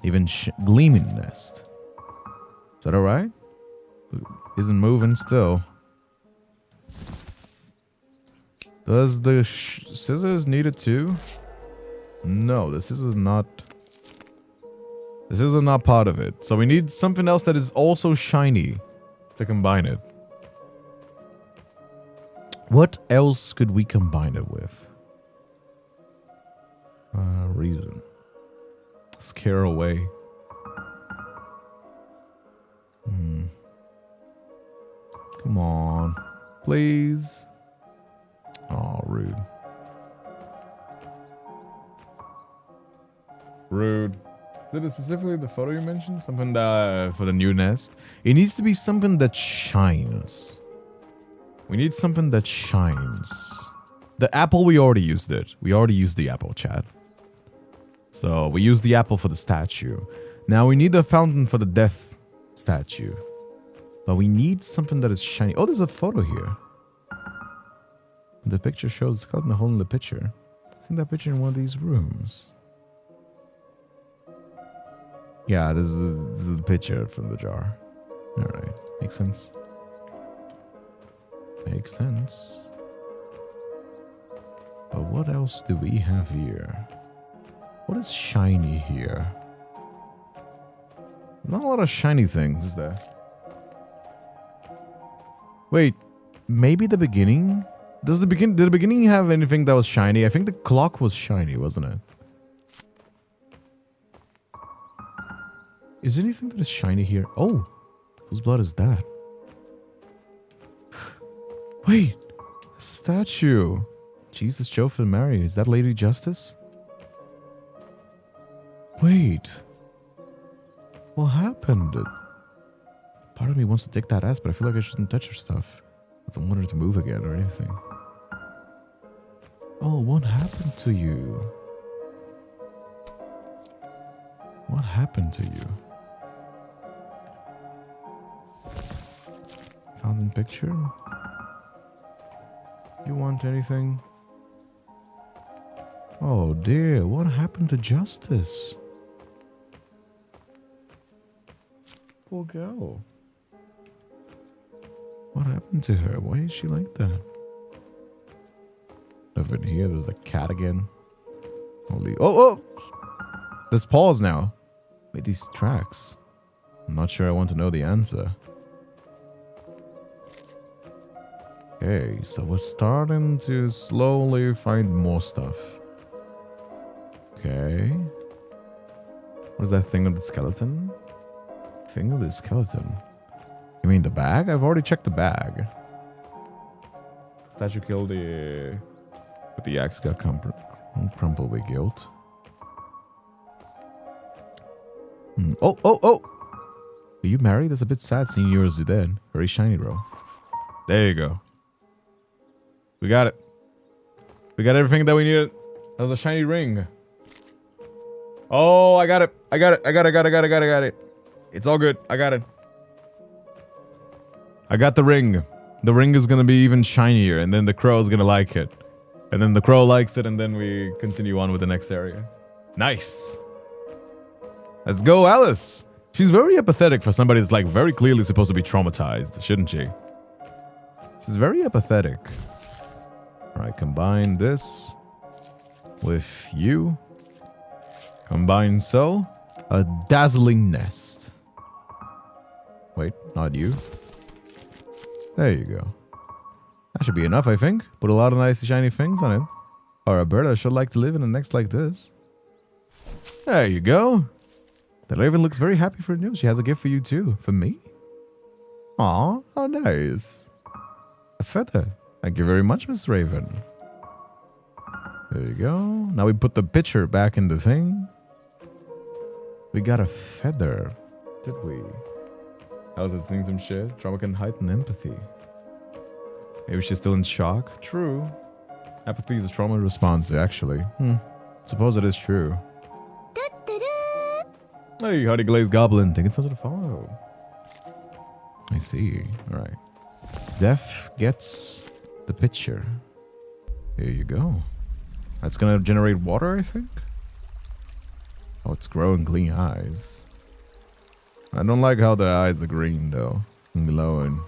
Even gleaming nest. Is that alright? Isn't moving still. Does the scissors need it too? No, the scissors not. This is not part of it. So we need something else that is also shiny to combine it. What else could we combine it with? Reason. Scare away. Come on. Please. Oh, rude. Rude. Is it specifically the photo you mentioned? Something that for the new nest? It needs to be something that shines. We need something that shines. The apple, we already used it. We already used the apple, chat. So we used the apple for the statue. Now we need the fountain for the death statue. But we need something that is shiny. Oh, there's a photo here. The picture shows the skeleton holding the picture. I think that picture in one of these rooms. Yeah, this is the picture from the jar. Alright, makes sense. Makes sense. But what else do we have here? What is shiny here? Not a lot of shiny things, is there? Wait, maybe the beginning? Did the beginning have anything that was shiny? I think the clock was shiny, wasn't it? Is there anything that is shiny here? Oh, whose blood is that? Wait, it's a statue. Jesus, Joseph, and Mary. Is that Lady Justice? Wait. What happened? Part of me wants to take that ass, but I feel like I shouldn't touch her stuff. I don't want her to move again or anything. Oh, what happened to you? What happened to you? Fountain picture? You want anything? Oh dear, what happened to Justice? Poor girl. What happened to her? Why is she like that? Over here, there's the cat again. Holy, oh! There's paws now. Wait, these tracks. I'm not sure I want to know the answer. Okay, so we're starting to slowly find more stuff. Okay. What is that thing of the skeleton? Thing of the skeleton? You mean the bag? I've already checked the bag. Statue killed the... But the axe got crumpled with guilt. Oh! Are you married? That's a bit sad seeing you as dead. Very shiny, bro. There you go. We got it. We got everything that we needed. That was a shiny ring. Oh, I got it. I got it. It's all good. I got it. I got the ring. The ring is gonna be even shinier, and then the crow is gonna like it. And then the crow likes it, and then we continue on with the next area. Nice. Let's go, Alice. She's very apathetic for somebody that's like very clearly supposed to be traumatized, shouldn't she? She's very apathetic. Alright, combine this with you. Combine so. A dazzling nest. Wait, not you. There you go. That should be enough, I think. Put a lot of nice shiny things on it. Or a bird should like to live in a nest like this. There you go. The raven looks very happy for news. She has a gift for you too. For me? Aw, how nice. A feather. Thank you very much, Miss Raven. There you go. Now we put the picture back in the thing. We got a feather. Did we? I was just seeing some shit. Trauma can heighten empathy. Maybe she's still in shock. True. Apathy is a trauma response, actually. Suppose it is true. Hey, howdy glazed goblin. Taking something to follow. I see. Alright. Death gets the picture. Here you go. That's gonna generate water, I think? Oh, it's growing clean eyes. I don't like how the eyes are green though. And glowing.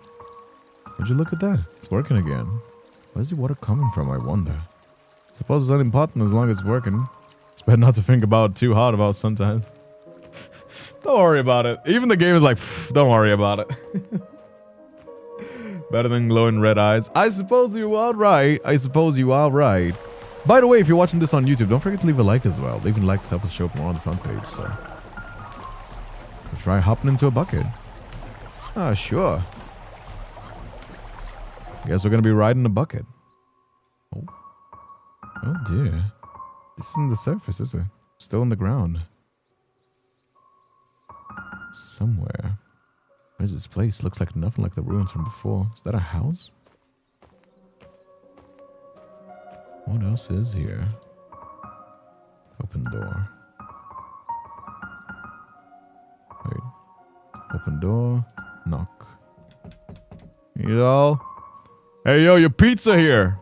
Would you look at that? It's working again. Where's the water coming from, I wonder? Suppose it's unimportant as long as it's working. It's better not to think about it too hard about sometimes. Don't worry about it. Even the game is like, don't worry about it. Better than glowing red eyes. I suppose you are right. I suppose you are right. By the way, if you're watching this on YouTube, don't forget to leave a like as well. Leaving likes help us show up more on the front page, so. Let's try hopping into a bucket. Ah, sure. Guess we're gonna be riding a bucket. Oh. Oh dear. This isn't the surface, is it? Still on the ground. Somewhere. Where's this place? Looks like nothing like the ruins from before. Is that a house? What else is here? Open door. Wait. Open door. Knock. Yo. Hey, yo, your pizza here.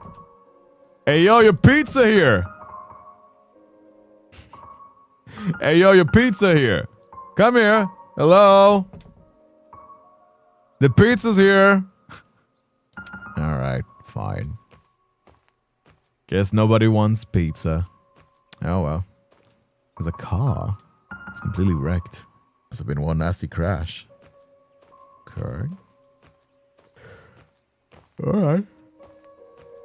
Hey, yo, your pizza here. Hey, yo, your pizza here. Come here. Hello. The pizza's here. Alright, fine. Guess nobody wants pizza. Oh well. There's a car. It's completely wrecked. Must have been one nasty crash. Okay. Alright.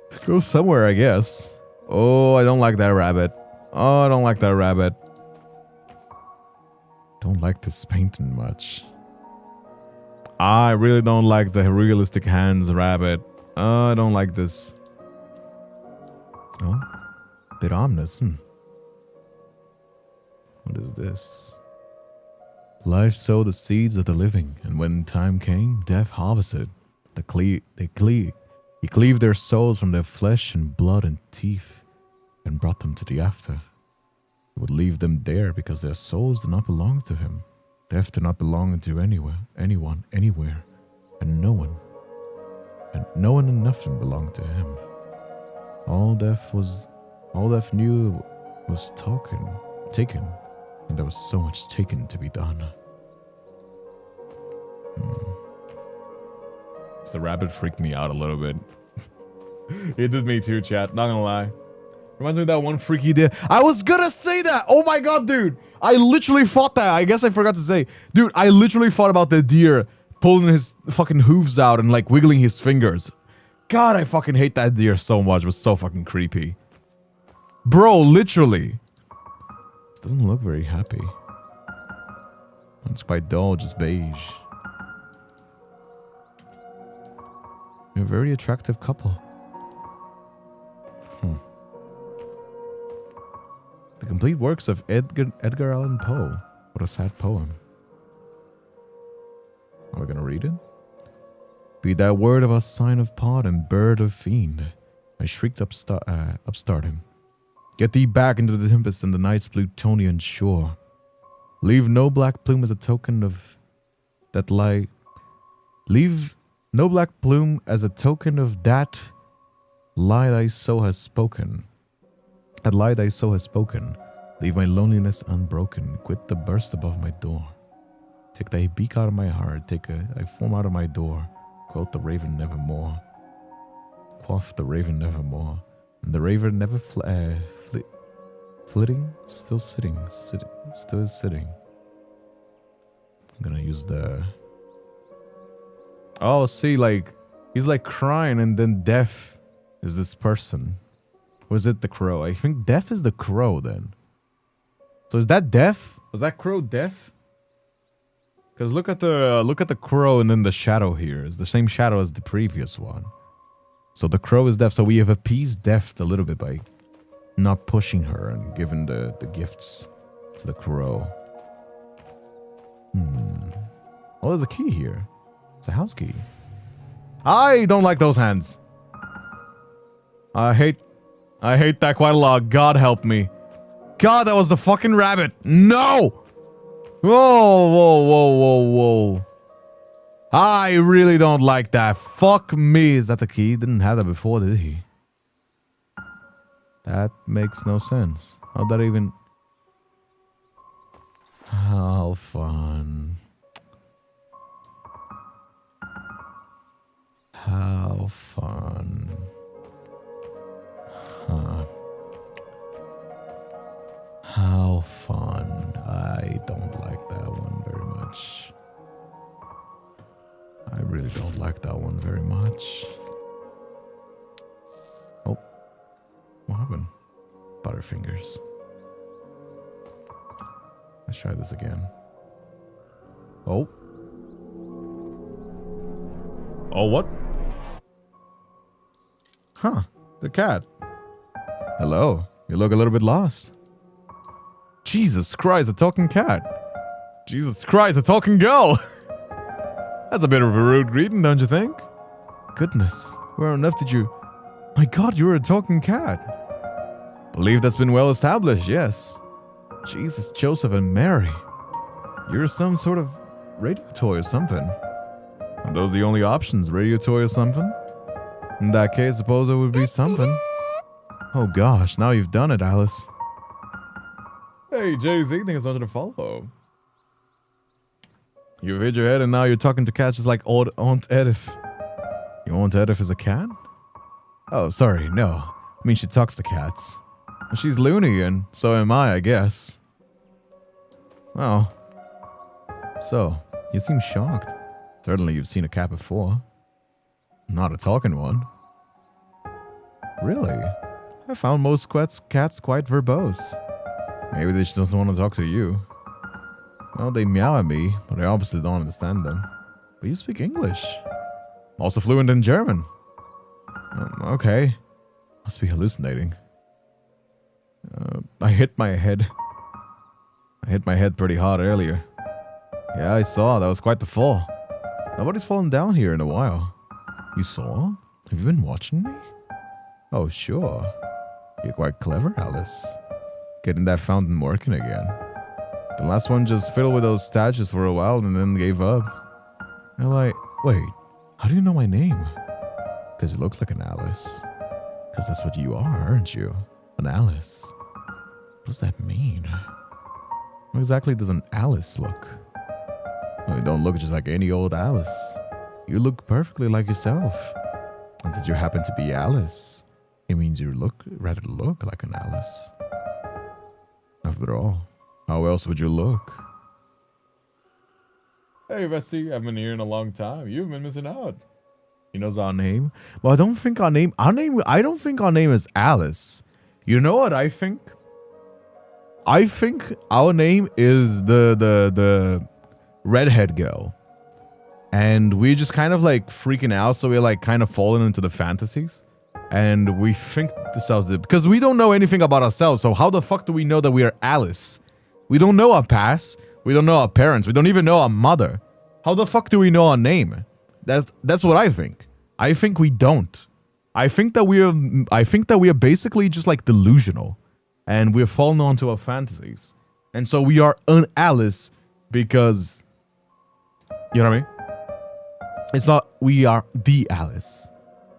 Let's go somewhere, I guess. Oh, I don't like that rabbit. Oh, I don't like that rabbit. Don't like this painting much. I really don't like the realistic hands rabbit. I don't like this. Oh, bit ominous. What is this? Life sowed the seeds of the living, and when time came, death harvested. He cleaved their souls from their flesh and blood and teeth, and brought them to the after. He would leave them there because their souls did not belong to him. Death did not belong to anyone, anywhere, and no one. And no one and nothing belonged to him. All death knew was taken, and there was so much taken to be done. The rabbit freaked me out a little bit. It did me too, chat. Not gonna lie. Reminds me of that one freaky deer. I was gonna say that! Oh my god, dude! I literally thought that. I guess I forgot to say. Dude, I literally thought about the deer pulling his fucking hooves out and like wiggling his fingers. God, I fucking hate that deer so much. It was so fucking creepy. Bro, literally. This doesn't look very happy. It's quite dull, just beige. You're a very attractive couple. The complete works of Edgar Allan Poe. What a sad poem. Are we gonna read it? Be that word of us sign of pod and bird of fiend. I shrieked upstart him. Get thee back into the tempest and the night's Plutonian shore. Leave no black plume as a token of that lie. Leave no black plume as a token of that lie thy soul has spoken. That lie thy soul has spoken. Leave my loneliness unbroken. Quit the burst above my door. Take thy beak out of my heart. Take thy form out of my door. Quote the raven nevermore. Quaff the raven nevermore. And the raven never flitting, still sitting, still is sitting. I'm gonna use the... Oh, see, like, he's like crying and then deaf is this person. Or is it the crow? I think deaf is the crow then. So is that deaf? Was that crow deaf? Because look at the crow and then the shadow here. It's the same shadow as the previous one. So the crow is deaf. So we have appeased death a little bit by not pushing her and giving the gifts to the crow. Oh, there's a key here. It's a house key. I don't like those hands. I hate that quite a lot. God help me. God, that was the fucking rabbit. No! Whoa, whoa, whoa, whoa, whoa. I really don't like that. Fuck me. Is that the key? Didn't have that before, did he? That makes no sense. How'd that even... How fun. How fun. Huh. How fun. I don't like that one very much. I really don't like that one very much. Oh. What happened? Butterfingers. Let's try this again. Oh. Oh, what? Huh. The cat. Hello. You look a little bit lost. Jesus Christ, a talking cat. Jesus Christ, a talking girl. That's a bit of a rude greeting, don't you think? Goodness. Where on earth did you... My God, you're a talking cat. Believe that's been well established, yes. Jesus, Joseph, and Mary. You're some sort of radio toy or something. Are those the only options? Radio toy or something? In that case, suppose it would be something. Oh gosh, now you've done it, Alice. Hey, Jay-Z, think it's something to follow. You've hit your head and now you're talking to cats just like old Aunt Edith. Your Aunt Edith is a cat? Oh, sorry, no. I mean, she talks to cats. She's loony and so am I guess. Oh. So, you seem shocked. Certainly you've seen a cat before. Not a talking one. Really? I found most cats quite verbose. Maybe they just don't want to talk to you. Well, they meow at me, but I obviously don't understand them. But you speak English. Also fluent in German. Okay. Must be hallucinating. I hit my head. I hit my head pretty hard earlier. Yeah, I saw. That was quite the fall. Nobody's fallen down here in a while. You saw? Have you been watching me? Oh, sure. You're quite clever, Alice. Getting that fountain working again. The last one just fiddled with those statues for a while and then gave up. I'm like, wait, how do you know my name? Because you look like an Alice. Because that's what you are, aren't you? An Alice. What does that mean? How exactly does an Alice look? Well, you don't look just like any old Alice. You look perfectly like yourself. And since you happen to be Alice, it means you rather look like an Alice. After all, how else would you look? Hey, Vessi, I've been here in a long time. You've been missing out. He knows our name. Well, I don't think our name is Alice. You know what I think? I think our name is the redhead girl. And we just kind of like freaking out, so we're like kind of falling into the fantasies. And we think to ourselves that because we don't know anything about ourselves, so how the fuck do we know that we are Alice? We don't know our past. We don't know our parents. We don't even know our mother. How the fuck do we know our name? That's what I think. I think we don't. I think that we are basically just like delusional, and we're falling onto our fantasies, and so we are an Alice because, you know what I mean? It's not we are the Alice.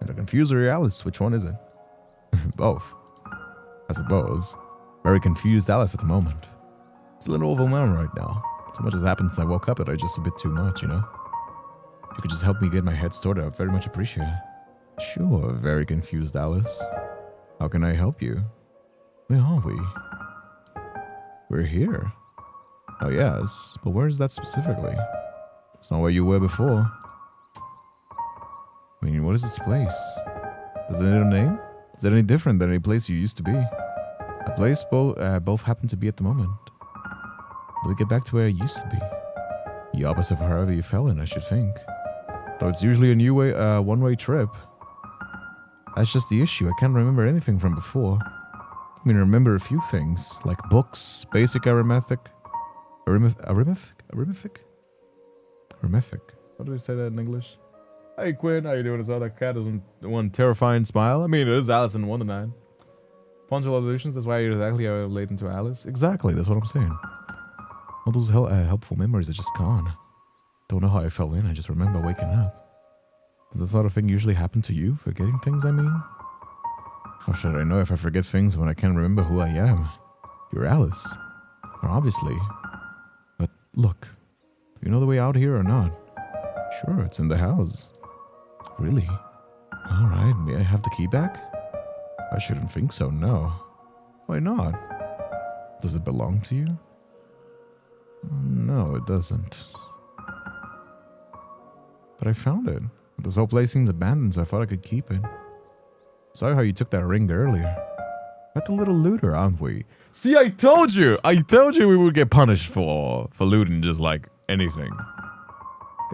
And a confuser Alice, which one is it? Both, I suppose. Very confused Alice at the moment. It's a little overwhelmed right now. So much has happened since I woke up that I just a bit too much, you know? If you could just help me get my head sorted, I'd very much appreciate it. Sure, very confused Alice. How can I help you? Where are we? We're here. Oh yes, but where is that specifically? It's not where you were before. I mean, what is this place? Does it need a name? Is it any different than any place you used to be? A place both happen to be at the moment. Let me get back to where I used to be. The opposite of however you fell in, I should think. Though it's usually a new way, one-way trip. That's just the issue. I can't remember anything from before. I mean, I remember a few things, like books, basic arithmetic. Arithmetic? How do they say that in English? Hey Quinn, how you doing? Is all that cat is one terrifying smile? I mean, it is Alice in Wonderland. Punctual illusions, that's why you're exactly relating to Alice. Exactly, that's what I'm saying. All those helpful memories are just gone. Don't know how I fell in, I just remember waking up. Does that sort of thing usually happen to you? Forgetting things, I mean? How should I know if I forget things when I can't remember who I am? You're Alice. Or obviously. But look, do you know the way out here or not? Sure, it's in the house. Really? Alright, may I have the key back? I shouldn't think so, no. Why not? Does it belong to you? No, it doesn't. But I found it. This whole place seems abandoned, so I thought I could keep it. Sorry how you took that ring earlier. Quite a little looter, aren't we? See, I told you! I told you we would get punished for looting just like anything.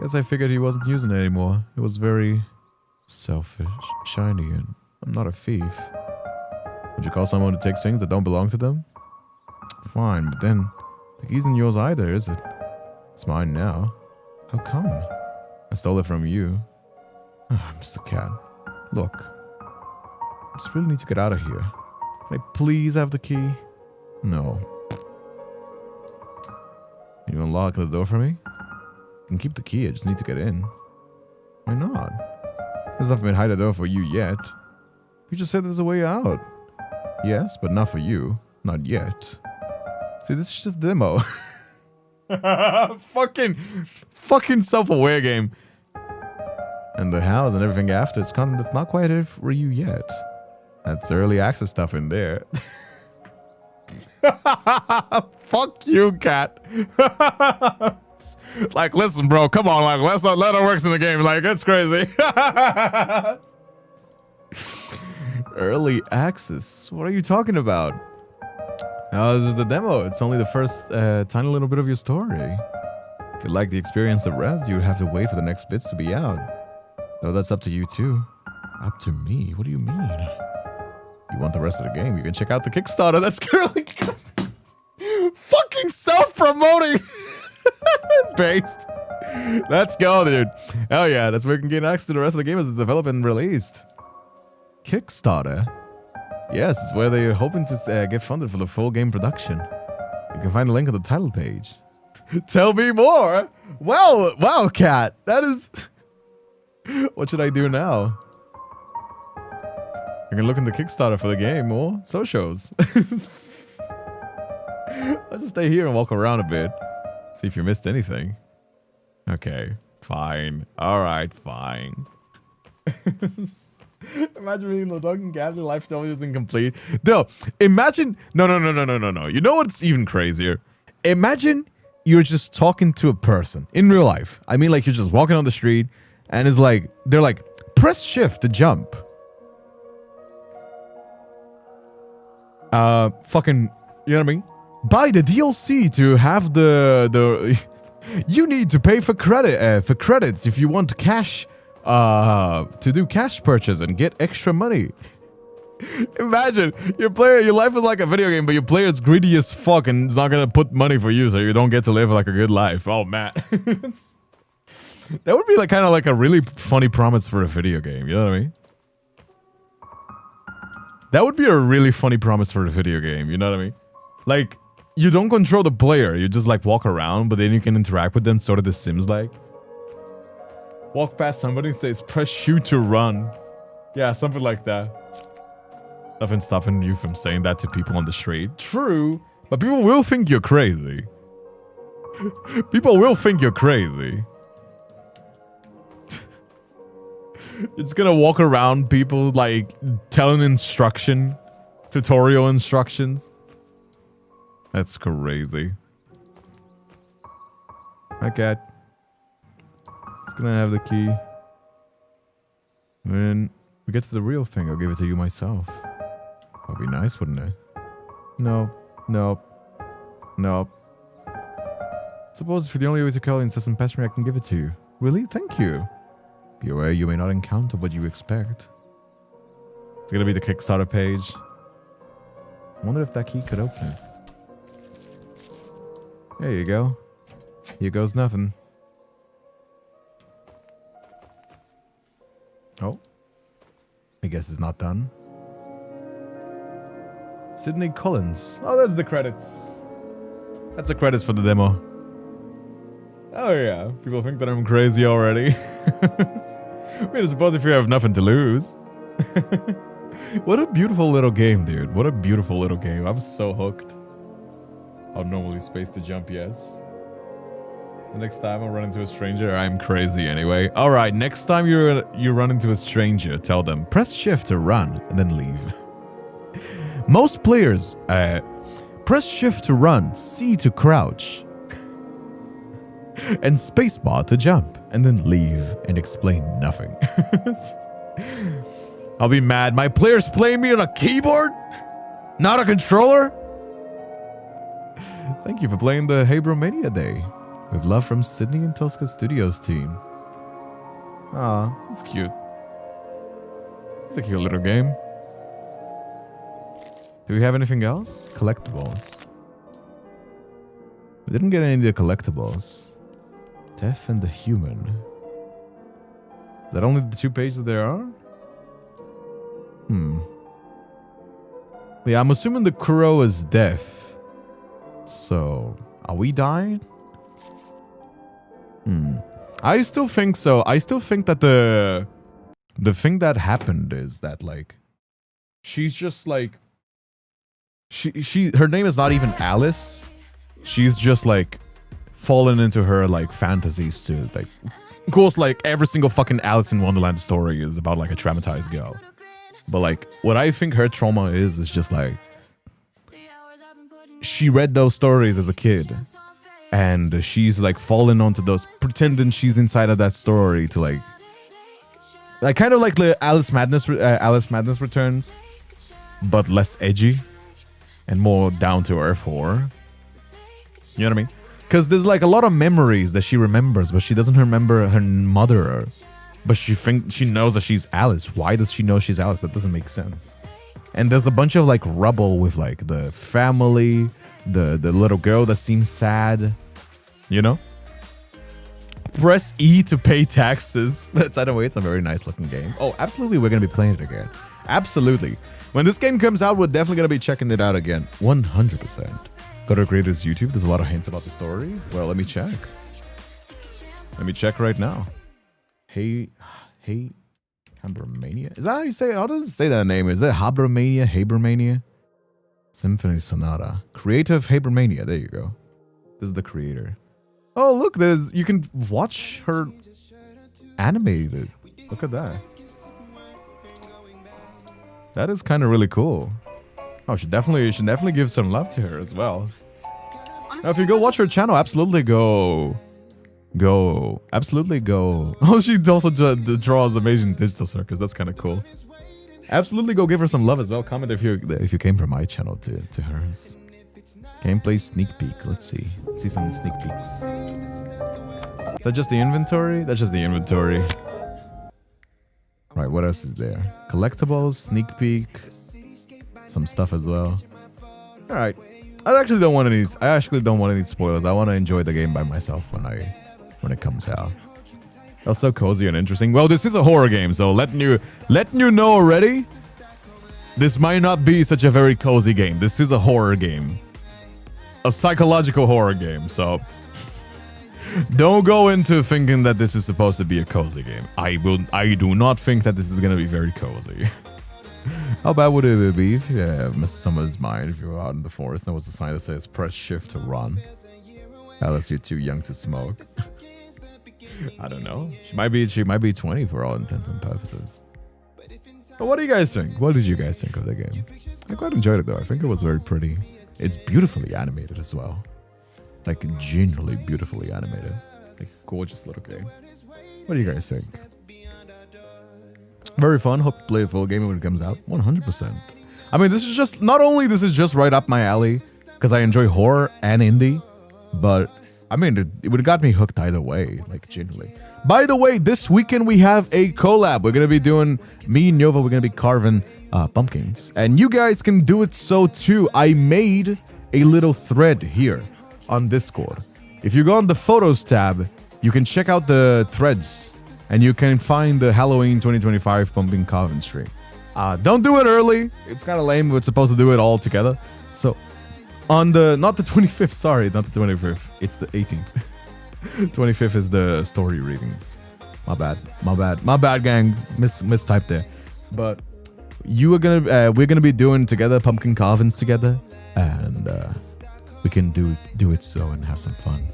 Guess I figured he wasn't using it anymore. It was very selfish, shiny, and I'm not a thief. Would you call someone who takes things that don't belong to them? Fine, but then the key isn't yours either, is it? It's mine now. How come? I stole it from you. Mr. Cat, look. I just really need to get out of here. Can I please have the key? No. Can you unlock the door for me? I can keep the key, I just need to get in. Why not? There's nothing behind the door for you yet. You just said there's a way out. Yes, but not for you. Not yet. See, this is just a demo. fucking self-aware game. And the house and everything after, it's content that's not quite here for you yet. That's early access stuff in there. Fuck you, cat. Like, listen, bro, come on, like, let's not let it work in the game. Like, it's crazy. Early access? What are you talking about? Oh, this is the demo. It's only the first tiny little bit of your story. If you'd like to experience the rest, you would have to wait for the next bits to be out. Though that's up to you too. Up to me? What do you mean? You want the rest of the game, you can check out the Kickstarter that's currently fucking self-promoting based. Let's go, dude. Hell yeah, that's where you can get access to the rest of the game as it's developed and released. Kickstarter? Yes, it's where they're hoping to get funded for the full game production. You can find the link on the title page. Tell me more! Well, wow, cat. That is... What should I do now? I can look in the Kickstarter for the game or socials. I'll just stay here and walk around a bit. See if you missed anything. Okay, fine. Alright, fine. Imagine reading the dog and cat, your life story is incomplete. No, imagine... No. You know what's even crazier? Imagine you're just talking to a person in real life. I mean, like, you're just walking on the street and it's like... They're like, press shift to jump. Fucking... You know what I mean? Buy the DLC to have the... You need to pay for credits if you want cash... to do cash purchase and get extra money. Imagine your life is like a video game, but your player is greedy as fuck and is not gonna put money for you, so you don't get to live like a good life. Oh man, that would be like kind of like a really funny promise for a video game. You know what I mean? That would be a really funny promise for a video game. You know what I mean? Like, you don't control the player, you just like walk around, but then you can interact with them, sort of The Sims like. Walk past somebody and says, press shoot to run. Yeah, something like that. Nothing stopping you from saying that to people on the street. True, but people will think you're crazy. People will think you're crazy. You're just gonna walk around people, like, telling tutorial instructions. That's crazy. Okay. It's gonna have the key. When we get to the real thing, I'll give it to you myself. That'd be nice, wouldn't it? No. Suppose if you're the only way to call incessant pestering, I can give it to you. Really? Thank you. Be aware you may not encounter what you expect. It's gonna be the Kickstarter page. I wonder if that key could open it. There you go. Here goes nothing. Oh. I guess it's not done. Sydney Collins. Oh, that's the credits. That's the credits for the demo. Oh yeah, people think that I'm crazy already. I suppose if you have nothing to lose. What a beautiful little game, dude. What a beautiful little game. I'm so hooked. I'll normally space to jump, yes. The next time I run into a stranger, I'm crazy anyway. All right, next time you run into a stranger, tell them press shift to run and then leave. Most players press shift to run, C to crouch, and spacebar to jump, and then leave and explain nothing. I'll be mad. My players play me on a keyboard, not a controller. Thank you for playing the HABROMANIA Day. With love from Sydney and Tosca Studios team. Aw, that's cute. It's a cute little game. Do we have anything else? Collectibles. We didn't get any of the collectibles. Death and the Human. Is that only the 2 pages there are? Yeah, I'm assuming the crow is deaf. So, are we dying? I still think so. I still think that the thing that happened is that, like, she's just like her name is not even Alice. She's just like fallen into her like fantasies to like, of course, like every single fucking Alice in Wonderland story is about like a traumatized girl. But like what I think her trauma is just like she read those stories as a kid. And she's like falling onto those, pretending she's inside of that story to like kind of like the Alice Madness Returns, but less edgy and more down to earth horror. You know what I mean? Because there's like a lot of memories that she remembers, but she doesn't remember her mother. But she knows that she's Alice. Why does she know she's Alice? That doesn't make sense. And there's a bunch of like rubble with like the family. The little girl that seems sad, you know? Press E to pay taxes. That's, I don't know, it's a very nice looking game. Oh, absolutely, we're going to be playing it again. Absolutely. When this game comes out, we're definitely going to be checking it out again. 100%. Go to Creator's YouTube. There's a lot of hints about the story. Well, let me check. Let me check right now. Hey, HABROMANIA? Is that how you say it? How does it say that name? Is it HABROMANIA? Symphony Sonata. Creative HABROMANIA. There you go. This is the creator. Oh, look. You can watch her animated. Look at that. That is kind of really cool. Oh, you should definitely give some love to her as well. Now, if you go watch her channel, absolutely go. Absolutely go. Oh, she also draws amazing digital circus. That's kind of cool. Absolutely go give her some love as well. Comment if you came from my channel to hers. Gameplay sneak peek. Let's see some sneak peeks. Is that just the inventory? That's just the inventory. Right, what else is there? Collectibles, sneak peek, some stuff as well. All right. I actually don't want any spoilers. I want to enjoy the game by myself when it comes out. That's so cozy and interesting. Well, this is a horror game, so letting you know already, this might not be such a very cozy game. This is a horror game. A psychological horror game, so don't go into thinking that this is supposed to be a cozy game. I do not think that this is going to be very cozy. How bad would it be if you missed someone's mind if you were out in the forest and there was a sign that says press shift to run? Unless you're too young to smoke. I don't know. She might be 20 for all intents and purposes. But what do you guys think? What did you guys think of the game? I quite enjoyed it though. I think it was very pretty. It's beautifully animated as well. Like genuinely beautifully animated. Like gorgeous little game. What do you guys think? Very fun. Hope to play a full game when it comes out. 100%. I mean, this is just right up my alley because I enjoy horror and indie, but I mean, it would have got me hooked either way, like genuinely. By the way, this weekend we have a collab. We're gonna be doing, me and Nova, we're gonna be carving pumpkins, and you guys can do it so too. I made a little thread here on Discord. If you go on the photos tab, you can check out the threads, and you can find the Halloween 2025 pumpkin carving stream. Don't do it early. It's kind of lame. We're supposed to do it all together. So on not the 25th, sorry, not the 25th. It's the 18th. 25th is the story readings. My bad, gang. Mistyped there. But we're gonna be doing together pumpkin carvings together, and we can do it so and have some fun.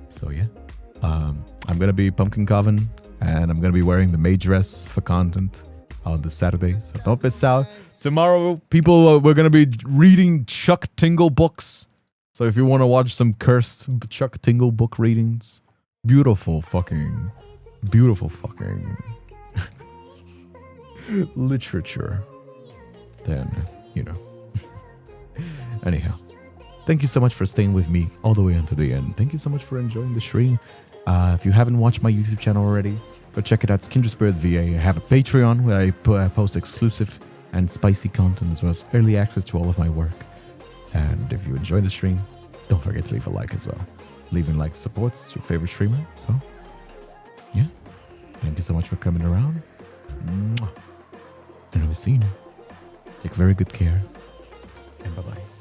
So yeah, I'm gonna be Pumpkin Coven, and I'm gonna be wearing the maid dress for content on this Saturday. So don't miss out. Tomorrow, people, we're gonna be reading Chuck Tingle books. So if you want to watch some cursed Chuck Tingle book readings, beautiful fucking literature, then, you know. Anyhow, thank you so much for staying with me all the way until the end. Thank you so much for enjoying the stream. If you haven't watched my YouTube channel already, go check it out. It's kindredspiritva. I have a Patreon where I post exclusive and spicy content as well as early access to all of my work. And if you enjoy the stream, don't forget to leave a like as well. Leaving like supports your favorite streamer. So, yeah. Thank you so much for coming around. Mwah. And I'll be seeing you. Take very good care. And bye-bye.